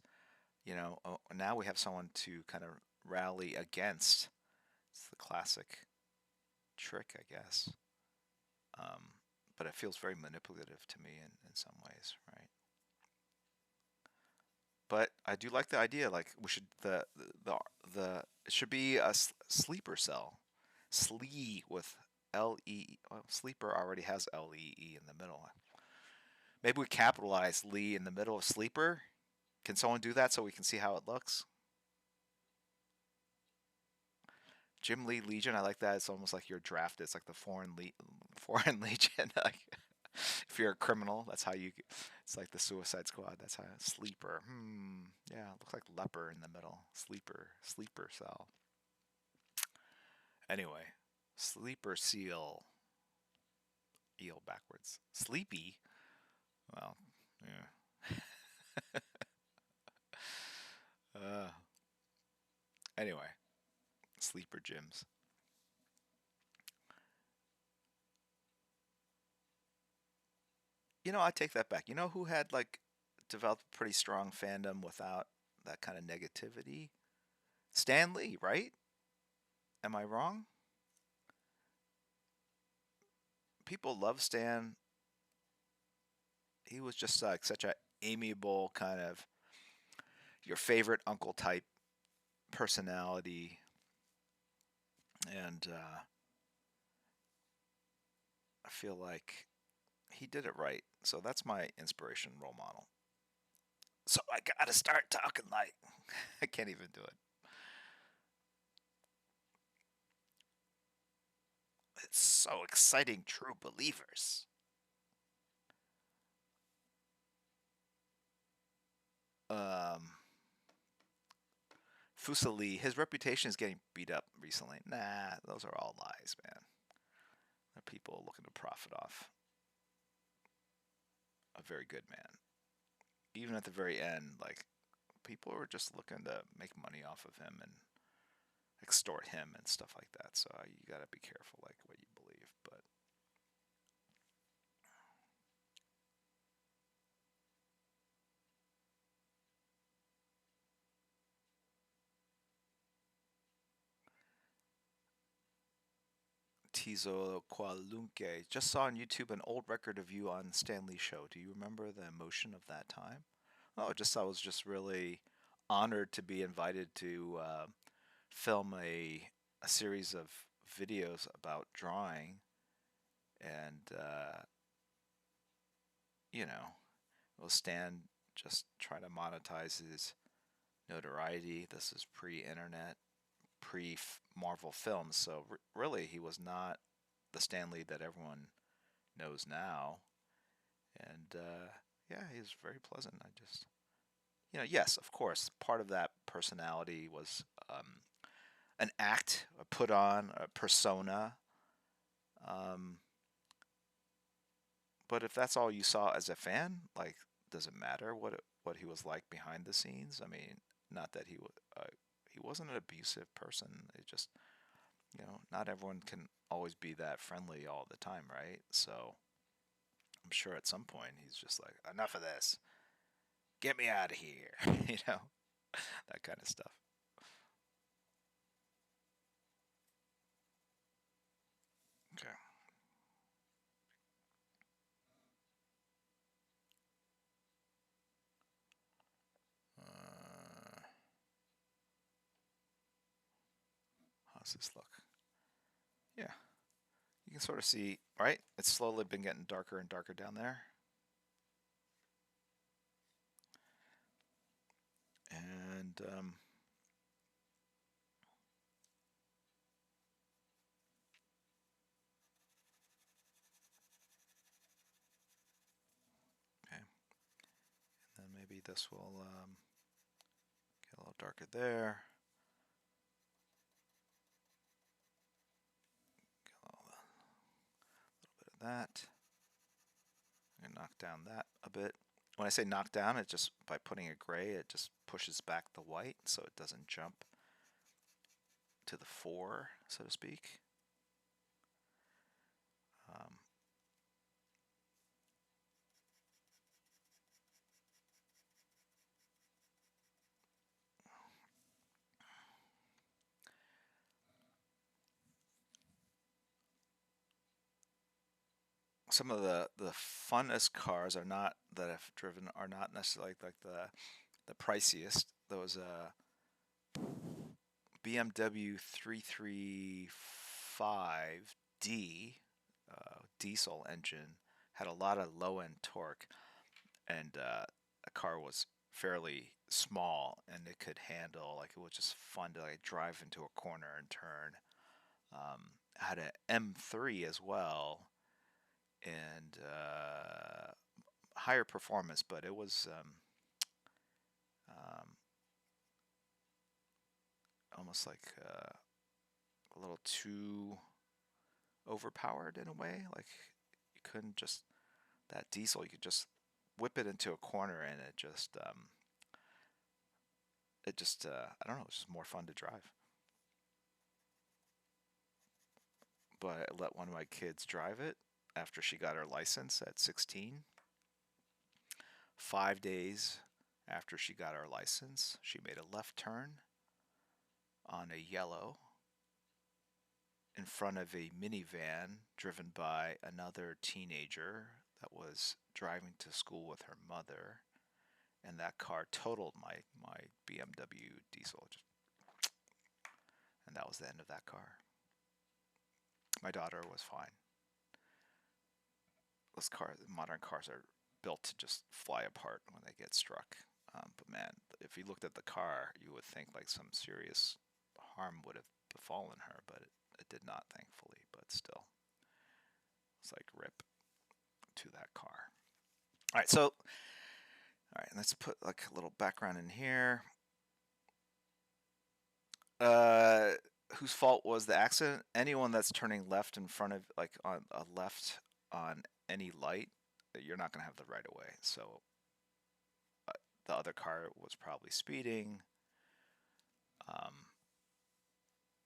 now we have someone to kind of rally against. It's the classic trick, I guess. Um, but it feels very manipulative to me in some ways, right? But I do like the idea. Like we should the it should be a sleeper cell, slee with L-E. Well, sleeper already has L-E-E in the middle. Maybe we capitalize Lee in the middle of sleeper. Can someone do that so we can see how it looks? Jim Lee Legion. I like that. It's almost like you're drafted. It's like the foreign legion. Like if you're a criminal, that's how you. It's like the Suicide Squad. That's how sleeper. Yeah, looks like leper in the middle. Sleeper cell. Anyway, sleeper seal. Eel backwards. Sleepy. Well, yeah. uh, anyway, sleeper gyms. I take that back. You know who had like developed a pretty strong fandom without that kind of negativity? Stan Lee, right? Am I wrong? People love Stan. He was just like such a amiable kind of your favorite uncle type personality, and I feel like he did it right. So that's my inspiration role model. So I gotta start talking like I can't even do it. It's so exciting, true believers. Um, Fuseli, his reputation is getting beat up recently. Nah, those are all lies, man. They're people looking to profit off a very good man. Even at the very end, like people were just looking to make money off of him and extort him and stuff like that. So you gotta be careful, like what you believe. But Tizo Qualunque. Just saw on YouTube an old record of you on Stanley Show. Do you remember the emotion of that time? Oh, I was just really honored to be invited to film a series of videos about drawing, and you know, will Stan just try to monetize his notoriety. This is pre-internet, pre-Marvel films, so really he was not the Stanley that everyone knows now. And yeah, he's very pleasant. I just, yes, of course, part of that personality was an act, a put on, a persona. Um, but if that's all you saw as a fan, like, does it matter what he was like behind the scenes? I mean, not that he wasn't an abusive person. It just, not everyone can always be that friendly all the time, right? So I'm sure at some point he's just like, enough of this. Get me out of here. That kind of stuff. Okay. Uh, how's this look? Yeah, you can sort of see, right? It's slowly been getting darker and darker down there. And okay, and then maybe this will get a little darker there. Get a little bit of that. I'm gonna knock down that a bit. When I say knock down, it just, by putting a gray, it just pushes back the white so it doesn't jump to the fore, so to speak. Um, some of the funnest cars are not that I've driven are not necessarily like the priciest. Those BMW 335D diesel engine had a lot of low end torque, and the car was fairly small, and it could handle, like, it was just fun to like drive into a corner and turn. Had an M3 as well, and higher performance, but it was um, almost like a little too overpowered in a way. Like, you couldn't just, that diesel, you could just whip it into a corner, and I don't know, it's just more fun to drive. But I let one of my kids drive it after she got her license at 16. 5 days after she got her license, she made a left turn on a yellow in front of a minivan driven by another teenager that was driving to school with her mother, and that car totaled my BMW diesel, and that was the end of that car. My daughter was fine. Those cars, modern cars, are built to just fly apart when they get struck. But man, if you looked at the car, you would think like some serious harm would have befallen her, but it did not, thankfully. But still, it's like rip to that car. All right, so let's put like a little background in here. Uh, whose fault was the accident? Anyone that's turning left in front of, like, on a left on any light, you're not going to have the right of way. So the other car was probably speeding. Um,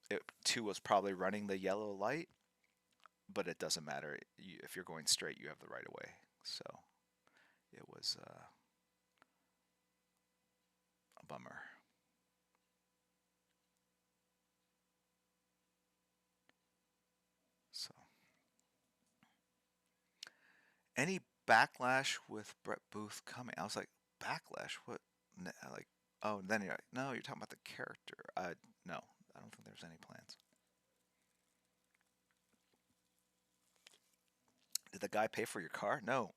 it too was probably running the yellow light, but it doesn't matter. If you're going straight, you have the right of way. So it was a bummer. So Any backlash with Brett Booth coming? I was like, backlash? What? Like, oh, and then you're like, no, you're talking about the character. No, I don't think there's any plans. Did the guy pay for your car? No.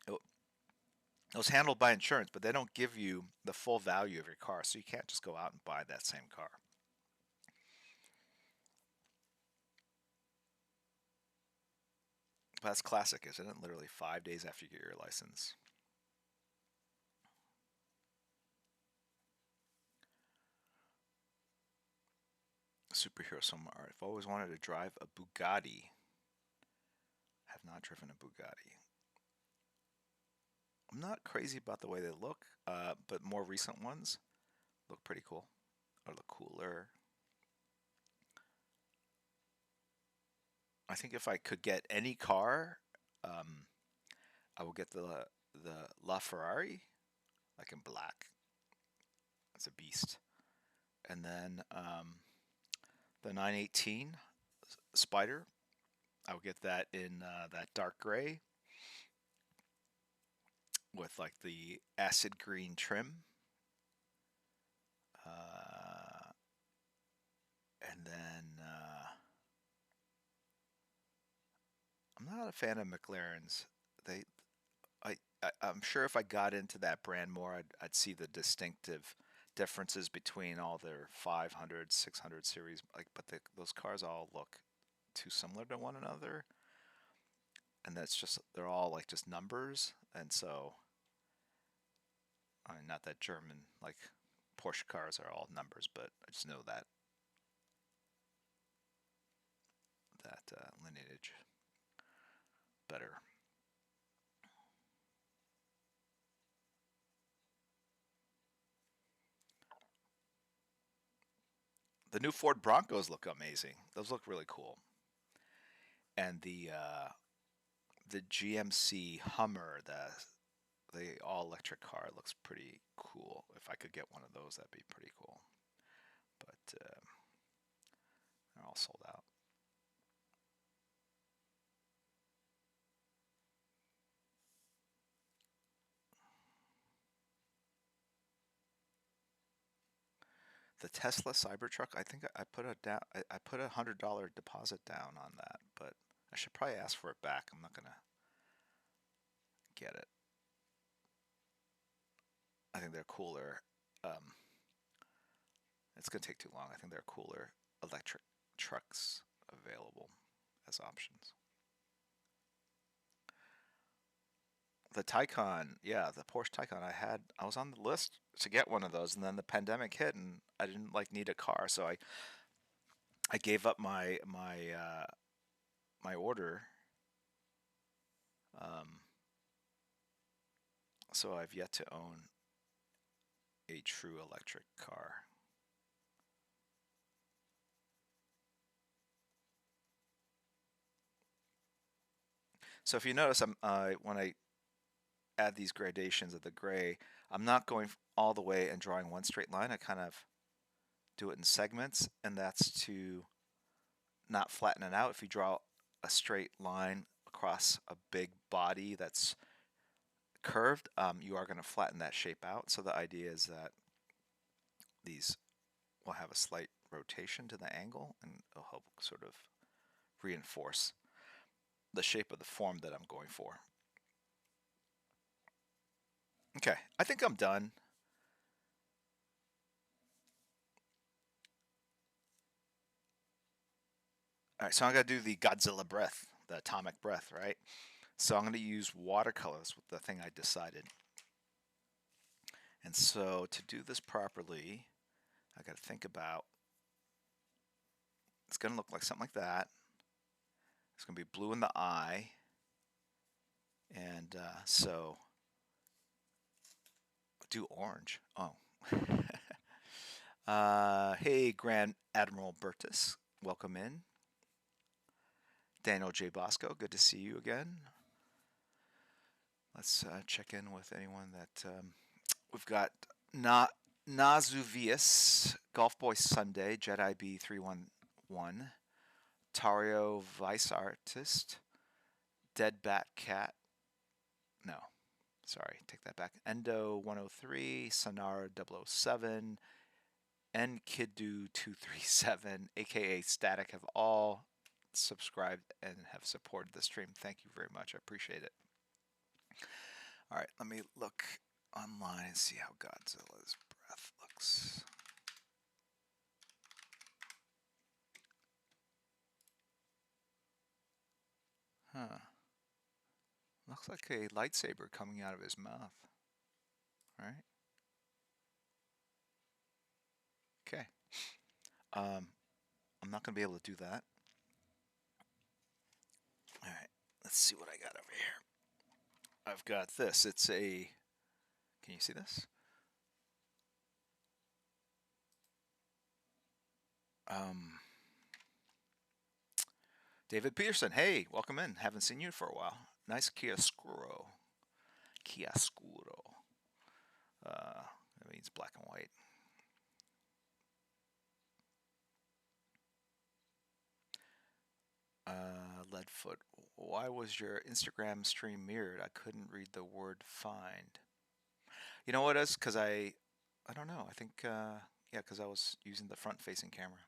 It was handled by insurance, but they don't give you the full value of your car, so you can't just go out and buy that same car. But that's classic, isn't it? Literally 5 days after you get your license. Superhero somewhere. I've always wanted to drive a Bugatti. Have not driven a Bugatti. I'm not crazy about the way they look, but more recent ones look pretty cool or look cooler. I think if I could get any car, um, I will get the LaFerrari, like in black. It's a beast. And then the 918 Spider, I will get that in that dark gray with like the acid green trim. Uh, and then I'm not a fan of McLarens. They, I'm sure if I got into that brand more, I'd see the distinctive differences between all their 500, 600 series. Like, but those cars all look too similar to one another, and that's just they're all like just numbers. And so, I mean, not that German like Porsche cars are all numbers, but I just know that lineage better. The new Ford Broncos look amazing. Those look really cool. And the GMC Hummer, the all electric car looks pretty cool. If I could get one of those, that'd be pretty cool. But they're all sold out. The Tesla Cybertruck, I think I put a down. I put $100 deposit down on that, but I should probably ask for it back. I'm not gonna get it. I think they're cooler. Um, it's gonna take too long. I think there are cooler electric trucks available as options. The Taycan, yeah, the Porsche Taycan. I was on the list to get one of those, and then the pandemic hit, and I didn't like need a car, so I gave up my order. Um, so I've yet to own a true electric car. So if you notice, when I add these gradations of the gray, I'm not going all the way and drawing one straight line. I kind of do it in segments, and that's to not flatten it out. If you draw a straight line across a big body that's curved, you are going to flatten that shape out. So the idea is that these will have a slight rotation to the angle, and it'll help sort of reinforce the shape of the form that I'm going for. Okay, I think I'm done. All right, so I'm gonna do the Godzilla breath, the atomic breath, right? So I'm gonna use watercolors with the thing I decided. And so to do this properly, I gotta think about, it's gonna look like something like that. It's gonna be blue in the eye. And so do orange. Oh. Hey, Grand Admiral Bertus, welcome in. Daniel J. Bosco, good to see you again. Let's check in with anyone that we've got. Nazuvius, Golf Boy Sunday, Jedi B311, Tario Vice Artist, Dead Bat Cat, No, sorry, take that back. Endo 103, Sonara 007, Nkiddu237, aka Static, have all subscribed and have supported the stream. Thank you very much. I appreciate it. All right, let me look online and see how Godzilla's breath looks. Huh. Looks like a lightsaber coming out of his mouth. All right. Okay. I'm not going to be able to do that. All right. Let's see what I got over here. I've got this. It's a... Can you see this? David Peterson. Hey, welcome in. Haven't seen you for a while. Nice chiaroscuro. Chiaroscuro. That means black and white. Leadfoot. Why was your Instagram stream mirrored? I couldn't read the word find. You know what it is? Because I don't know. I think, yeah, because I was using the front-facing camera.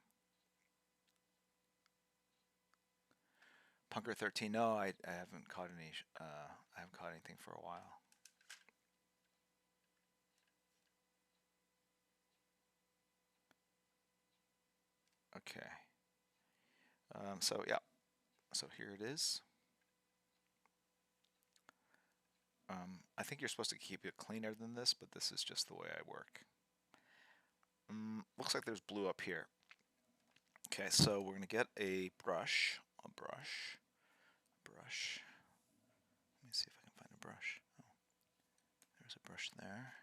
Punker 13. No, I haven't caught any. I haven't caught anything for a while. Okay. So yeah. So here it is. I think you're supposed to keep it cleaner than this, but this is just the way I work. Looks like there's blue up here. Okay, so we're gonna get a brush. Brush. Let me see if I can find a brush. Oh, there's a brush there.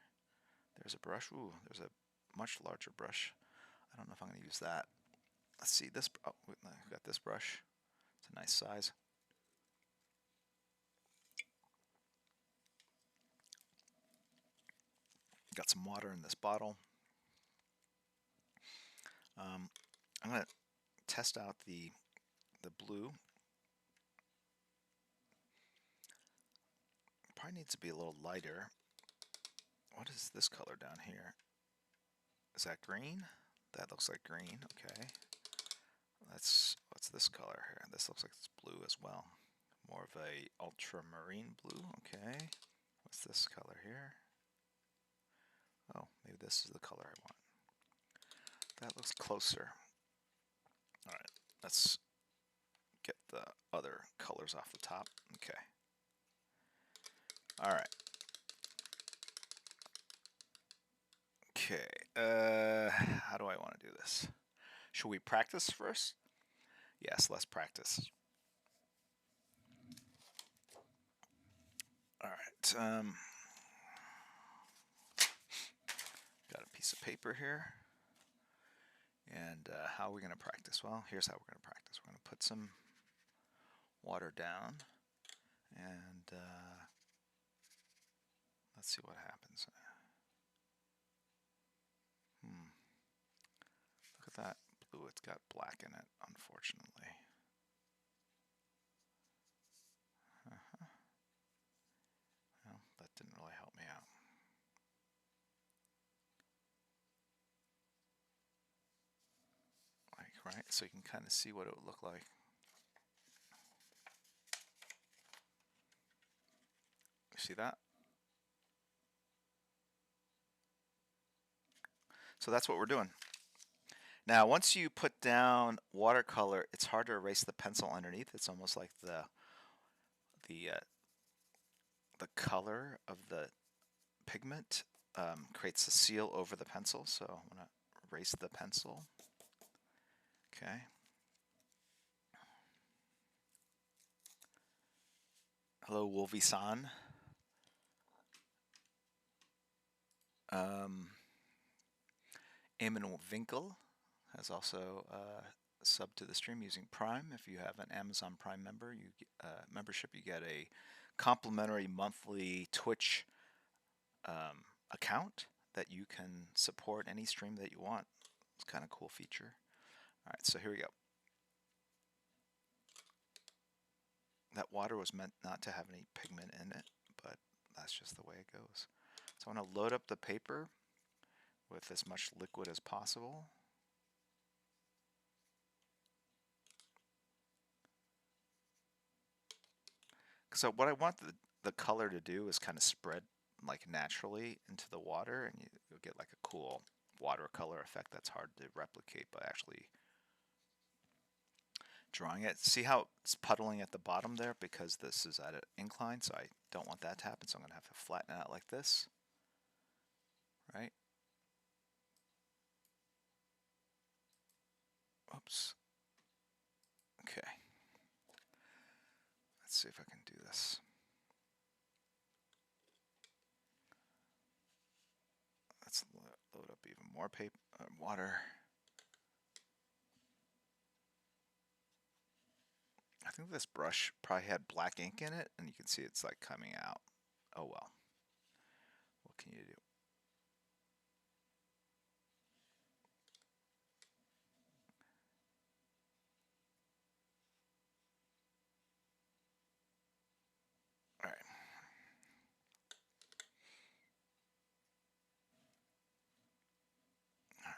There's a brush. Ooh, there's a much larger brush. I don't know if I'm gonna use that. Let's see this. Oh, I've got this brush. It's a nice size. Got some water in this bottle. I'm gonna test out the blue. Probably needs to be a little lighter. What is this color down here? Is that green? That looks like green. Okay. What's this color here? This looks like it's blue as well. More of a ultramarine blue. Okay. What's this color here? Oh, maybe this is the color I want. That looks closer. All right. Let's get the other colors off the top. Okay. All right. Okay. How do I want to do this? Should we practice first? Yes, let's practice. All right. Got a piece of paper here. And how are we going to practice? Well, here's how we're going to practice. We're going to put some water down. And let's see what happens. Look at that blue. It's got black in it, unfortunately. Well, that didn't really help me out. Right? So you can kind of see what it would look like. You see that? So that's what we're doing. Now, once you put down watercolor, it's hard to erase the pencil underneath. It's almost like the color of the pigment creates a seal over the pencil. So I'm going to erase the pencil. Okay. Hello, Wolvie-san. Eamon Winkel has also subbed to the stream using Prime. If you have an Amazon Prime membership, you get a complimentary monthly Twitch account that you can support any stream that you want. It's kind of a cool feature. All right, so here we go. That water was meant not to have any pigment in it, but that's just the way it goes. So I want to load up the paper with as much liquid as possible. So what I want the color to do is kind of spread like naturally into the water, and you'll get like a cool watercolor effect that's hard to replicate by actually drawing it. See how it's puddling at the bottom there because this is at an incline, so I don't want that to happen, so I'm going to have to flatten it out like this, right? Oops. Okay. Let's see if I can do this. Let's load up even more paper, water. I think this brush probably had black ink in it, and you can see it's like coming out. Oh well. What can you do? All right. All right.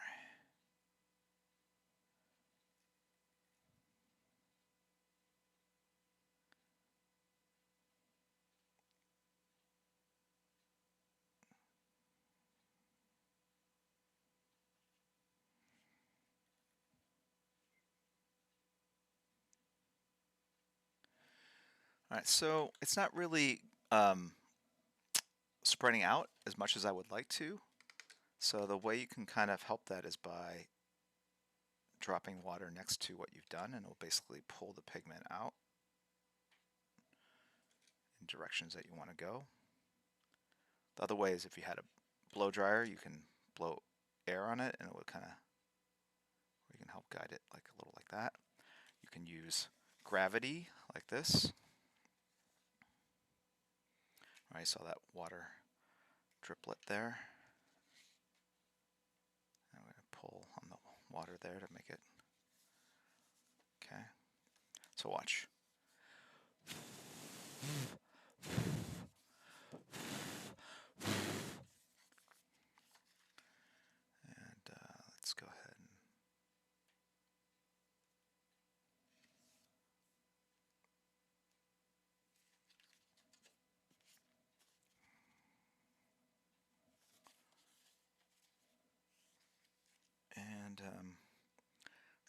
All right. So it's not really spreading out as much as I would like to. So the way you can kind of help that is by dropping water next to what you've done, and it'll basically pull the pigment out in directions that you want to go. The other way is if you had a blow dryer, you can blow air on it and it would kind of, you can help guide it like a little like that. You can use gravity like this. I saw that water driplet there. I'm going to pull on the water there to make it, okay. So watch. And let's go ahead and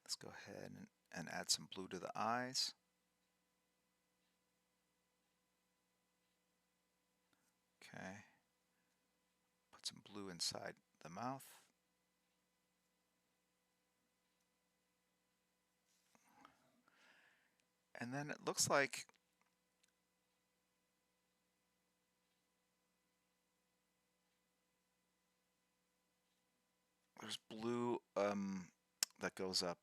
let's go ahead and add some blue to the eyes. Okay. Put some blue inside the mouth. And then it looks like there's blue that goes up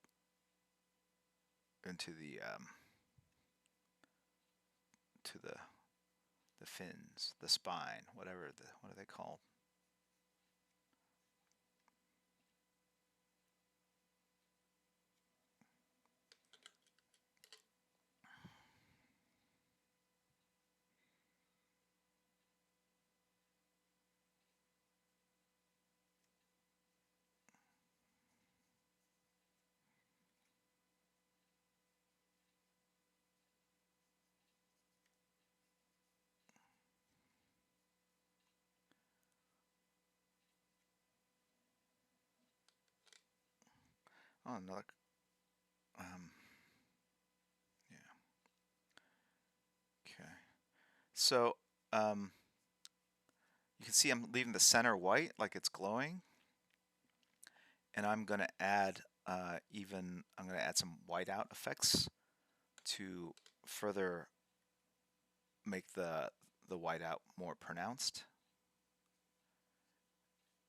into the to the fins, the spine, whatever what are they called? Oh, another. Yeah. Okay. So you can see I'm leaving the center white, like it's glowing, and I'm going to add I'm going to add some whiteout effects to further make the whiteout more pronounced,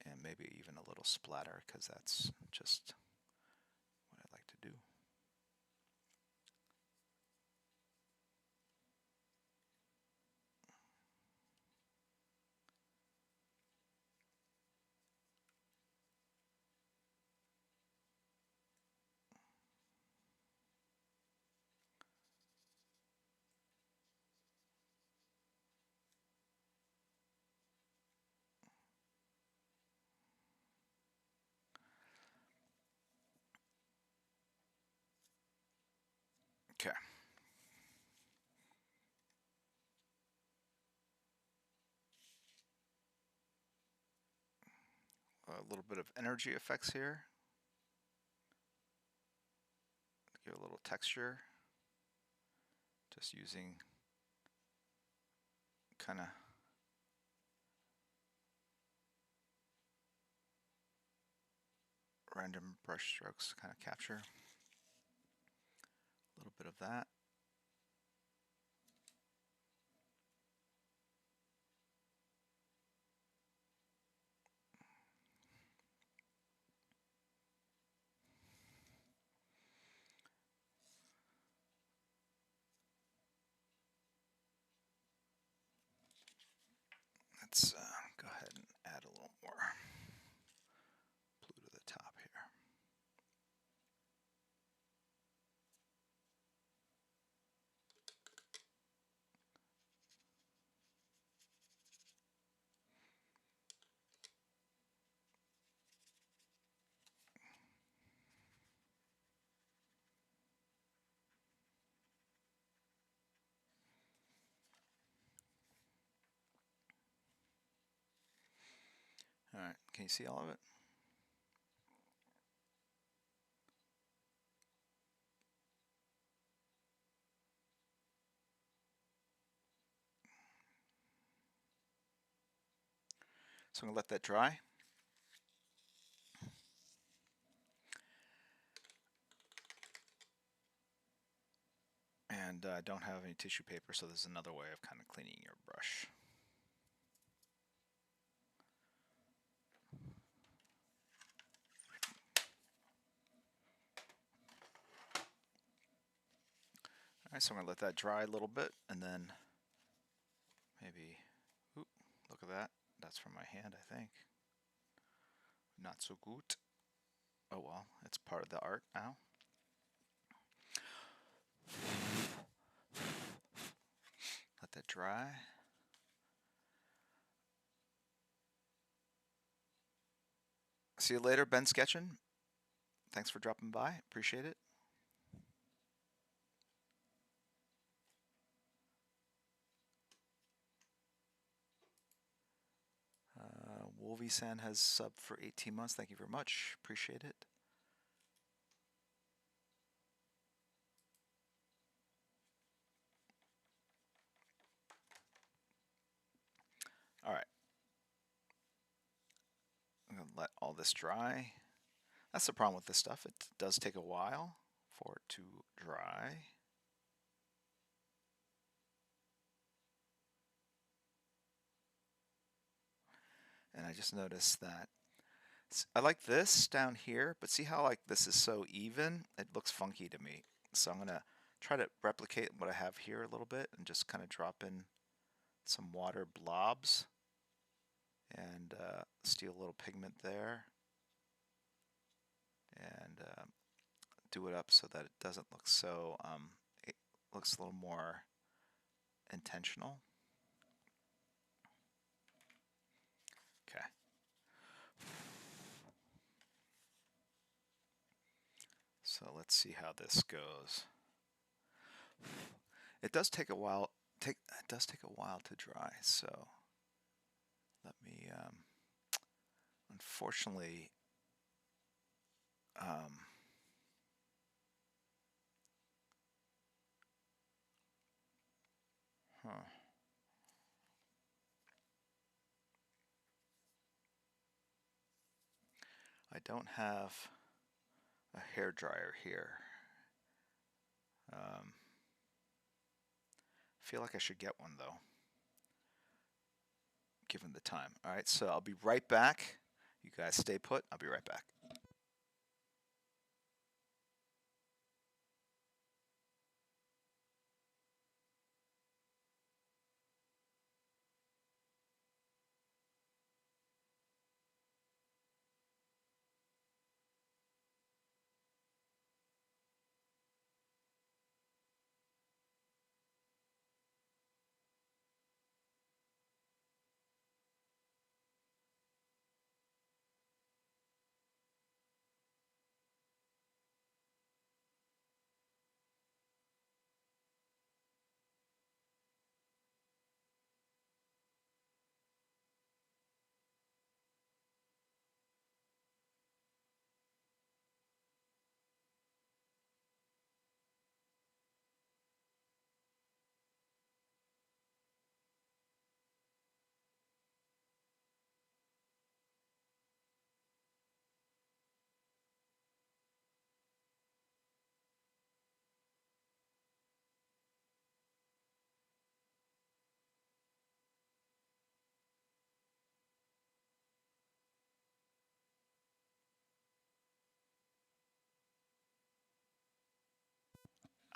and maybe even a little splatter because that's just what I like to do. a little bit of energy effects here. Give a little texture. Just using kind of random brush strokes to kind of capture a little bit of that. Let's go ahead and add a little more blue to the top here. All right, can you see all of it? So I'm going to let that dry. And I don't have any tissue paper, so this is another way of kind of cleaning your brush. Alright, so I'm going to let that dry a little bit, and then maybe, oop, look at that. That's from my hand, I think. Not so good. Oh well, it's part of the art now. Let that dry. See you later, Ben Sketchin. Thanks for dropping by. Appreciate it. Wolvie-san has subbed for 18 months. Thank you very much. Appreciate it. All right. I'm going to let all this dry. That's the problem with this stuff. It does take a while for it to dry. And I just noticed that I like this down here, but see how like this is so even? It looks funky to me. So I'm going to try to replicate what I have here a little bit and just kind of drop in some water blobs and steal a little pigment there and do it up so that it doesn't look so, it looks a little more intentional. Okay. So let's see how this goes. It does take a while. It does take a while to dry. So let me. Unfortunately, I don't have a hair dryer here. Feel like I should get one though, given the time. All right, so I'll be right back. You guys stay put. I'll be right back.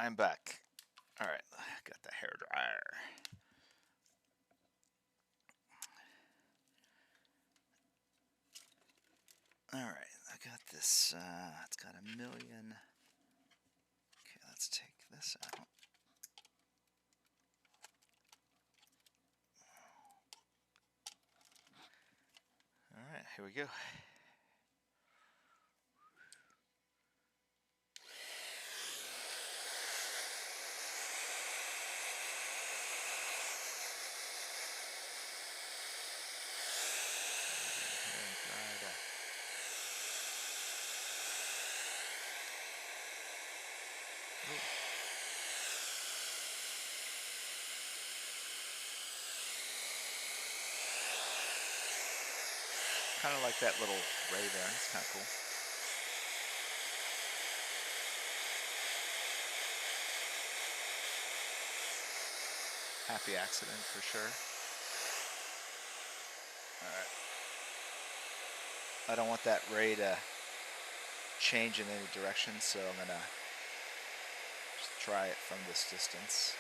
I'm back. All right, got the hair dryer. All right, I got this. It's got 1,000,000. Okay, let's take this out. All right, here we go. Kind of like that little ray there. It's kind of cool. Happy accident for sure. All right. I don't want that ray to change in any direction, so I'm gonna just try it from this distance.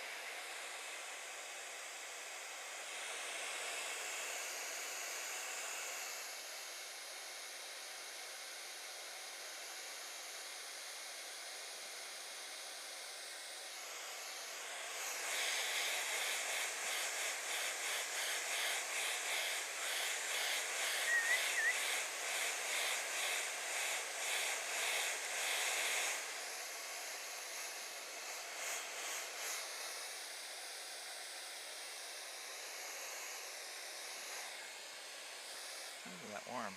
Ooh, that worm.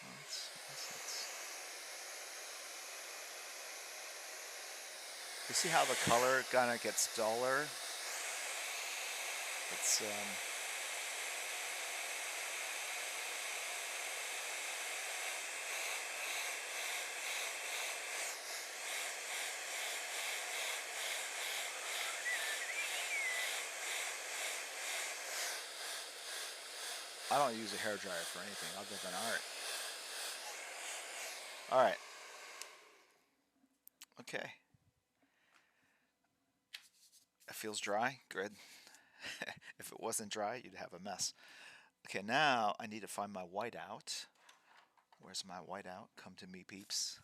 Oh, you see how the color kind of gets duller? It's I don't use a hairdryer for anything other than art. All right. Okay. It feels dry. Good. If it wasn't dry, you'd have a mess. Okay, now I need to find my whiteout. Where's my whiteout? Come to me, peeps.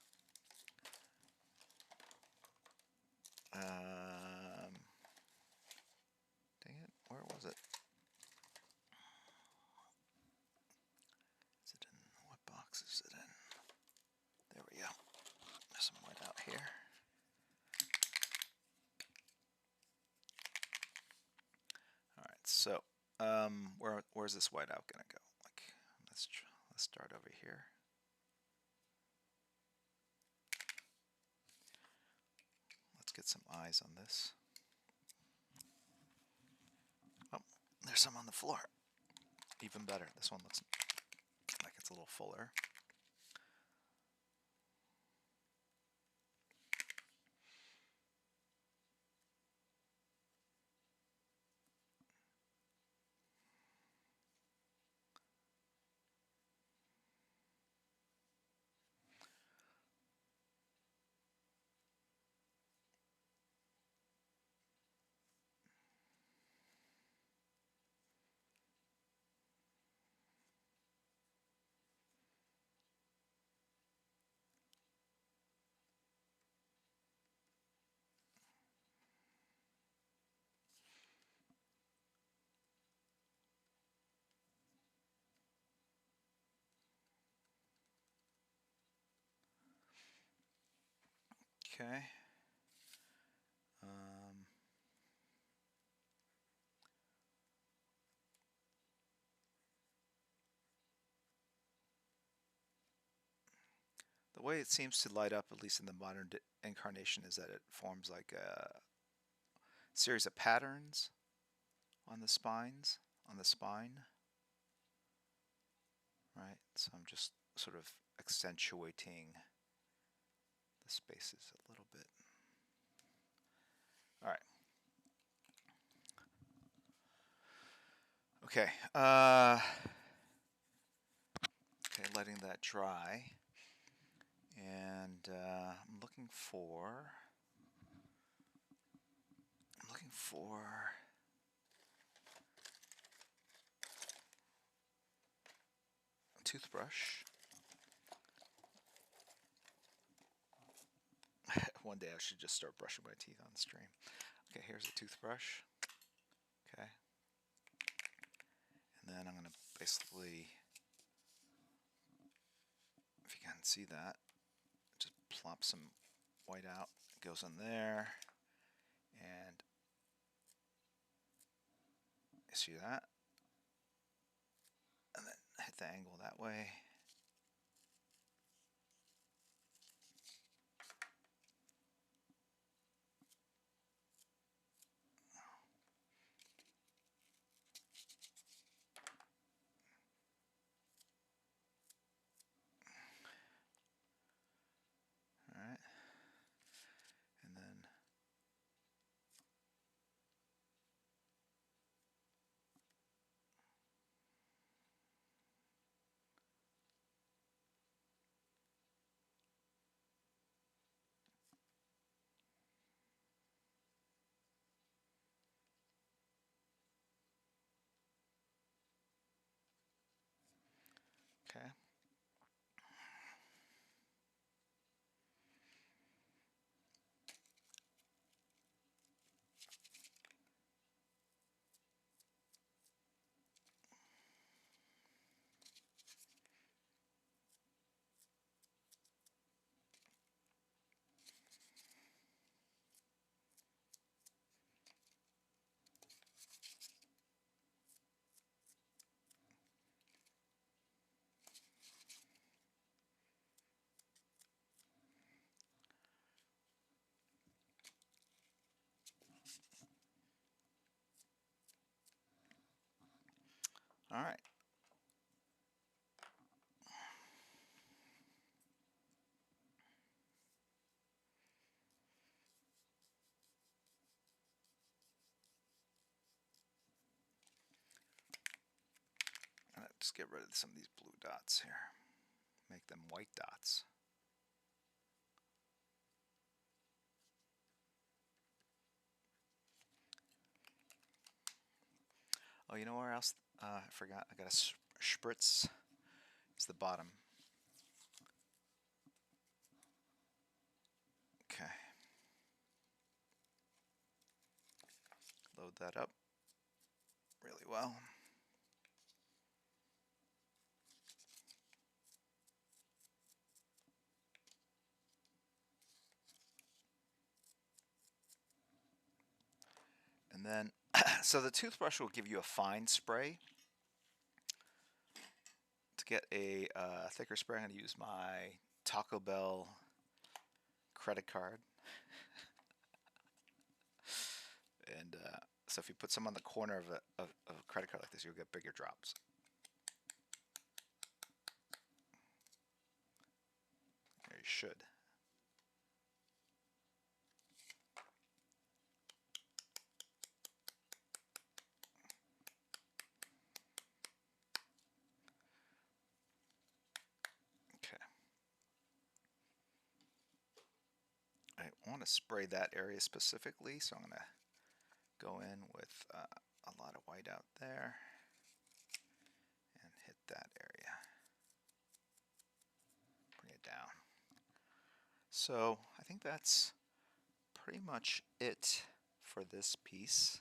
Dang it. Where was it? Is it in? What box is it in? There we go. There's some whiteout here. All right. So, where's this whiteout gonna go? Like, let's start over here. Let's get some eyes on this. Oh, there's some on the floor. Even better. This one looks like it's a little fuller. Okay. The way it seems to light up, at least in the modern incarnation, is that it forms like a series of patterns on the spines, on the spine. Right, so I'm just sort of accentuating the spaces a little bit. All right. Okay. Okay, letting that dry. And I'm looking for a toothbrush. One day I should just start brushing my teeth on the stream. Okay, here's a toothbrush. Okay. And then I'm going to basically, if you can see that, just plop some white out. It goes on there. And you see that? And then hit the angle that way. Alright. And then okay. Alright. Just get rid of some of these blue dots here. Make them white dots. Oh, you know where else? I forgot. I got a spritz. It's the bottom. Okay. Load that up really well. And then, so the toothbrush will give you a fine spray. To get a thicker spray, I'm going to use my Taco Bell credit card. And so if you put some on the corner of a credit card like this, you'll get bigger drops. Or you should. Okay. I want to spray that area specifically, so I'm going to go in with a lot of white out there and hit that area. Bring it down. So I think that's pretty much it for this piece.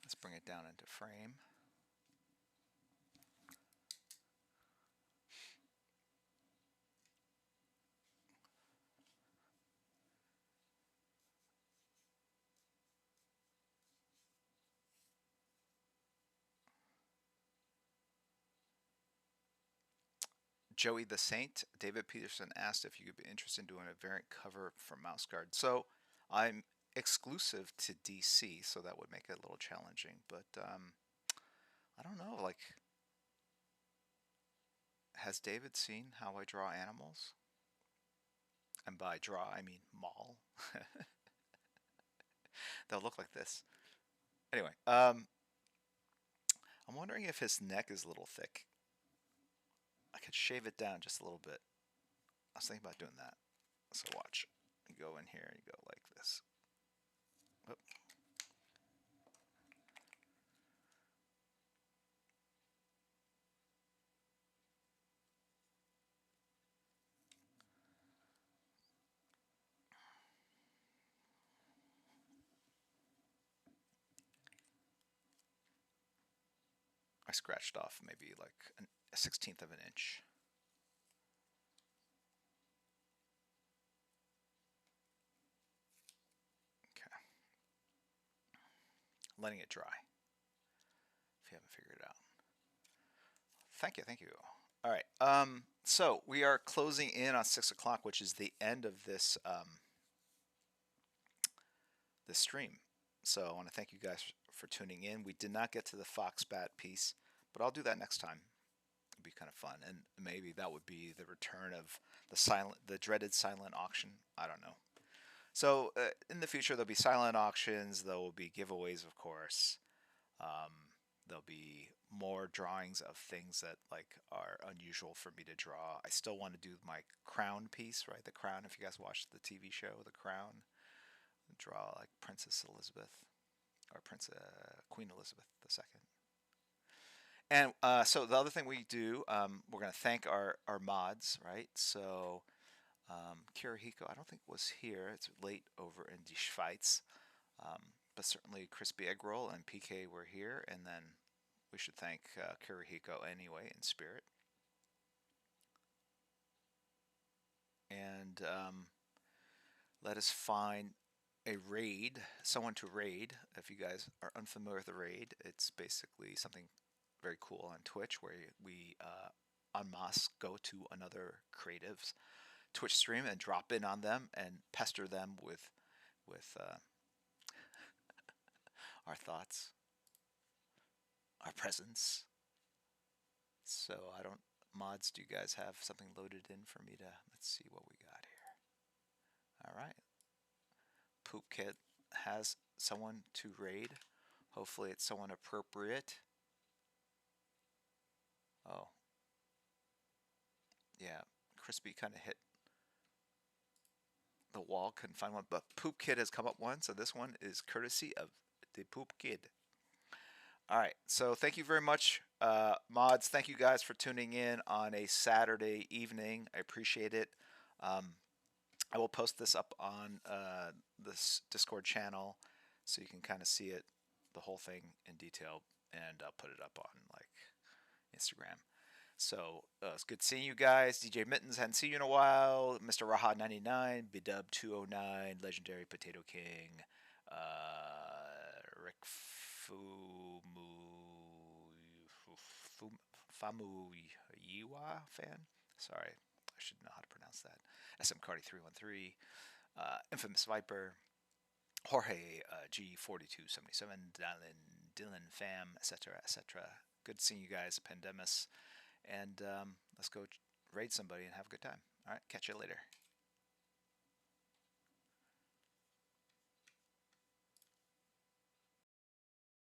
Let's bring it down into frame. Joey the Saint, David Peterson asked if you could be interested in doing a variant cover for Mouse Guard. So I'm exclusive to DC, so that would make it a little challenging. But I don't know, like, has David seen how I draw animals? And by draw, I mean maul. They'll look like this. Anyway, I'm wondering if his neck is a little thick. I could shave it down just a little bit. I was thinking about doing that. So watch. You go in here, you go like this. Oop. I scratched off maybe like a 1/16 of an inch. Okay. Letting it dry, if you haven't figured it out. Thank you, thank you. All right. So we are closing in on 6 o'clock, which is the end of this stream. So I want to thank you guys for tuning in. We did not get to the fox bat piece, but I'll do that next time. It'd be kind of fun, and maybe that would be the return of the dreaded silent auction. I don't know. So in the future, there'll be silent auctions. There will be giveaways, of course. Um, there'll be more drawings of things that like are unusual for me to draw. I still want to do my crown piece, right? The crown. If you guys watched the TV show, The Crown, draw like Princess Elizabeth or Queen Elizabeth II. And so the other thing we do, we're going to thank our mods, right? So Kirihiko, I don't think was here. It's late over in the Schweiz. But certainly Crispy Egg Roll and PK were here. And then we should thank Kirihiko anyway in spirit. And let us find a raid, someone to raid. If you guys are unfamiliar with the raid, it's basically something very cool on Twitch where we en masse go to another creative's Twitch stream and drop in on them and pester them with our thoughts, our presence. So I don't mods. Do you guys have something loaded in for me to? Let's see what we got here. All right. Poop Kit has someone to raid. Hopefully it's someone appropriate. Oh. Yeah, Crispy kind of hit the wall, couldn't find one, but Poop Kid has come up one, so this one is courtesy of the Poop Kid. All right, so thank you very much, mods. Thank you guys for tuning in on a Saturday evening. I appreciate it. I will post this up on this Discord channel so you can kind of see it, the whole thing in detail, and I'll put it up on like Instagram. So it's good seeing you guys. DJ Mittens, hadn't seen you in a while. Mr. Raha99, Bidub 209, Legendary Potato King, Rick Famu Yiwa fan. Sorry, I should know how to pronounce that. SM Cardi 313, Infamous Viper, Jorge G4277, Dylan Fam, etc., etc. Good seeing you guys, Pandemus. And let's go raid somebody and have a good time. All right, catch you later.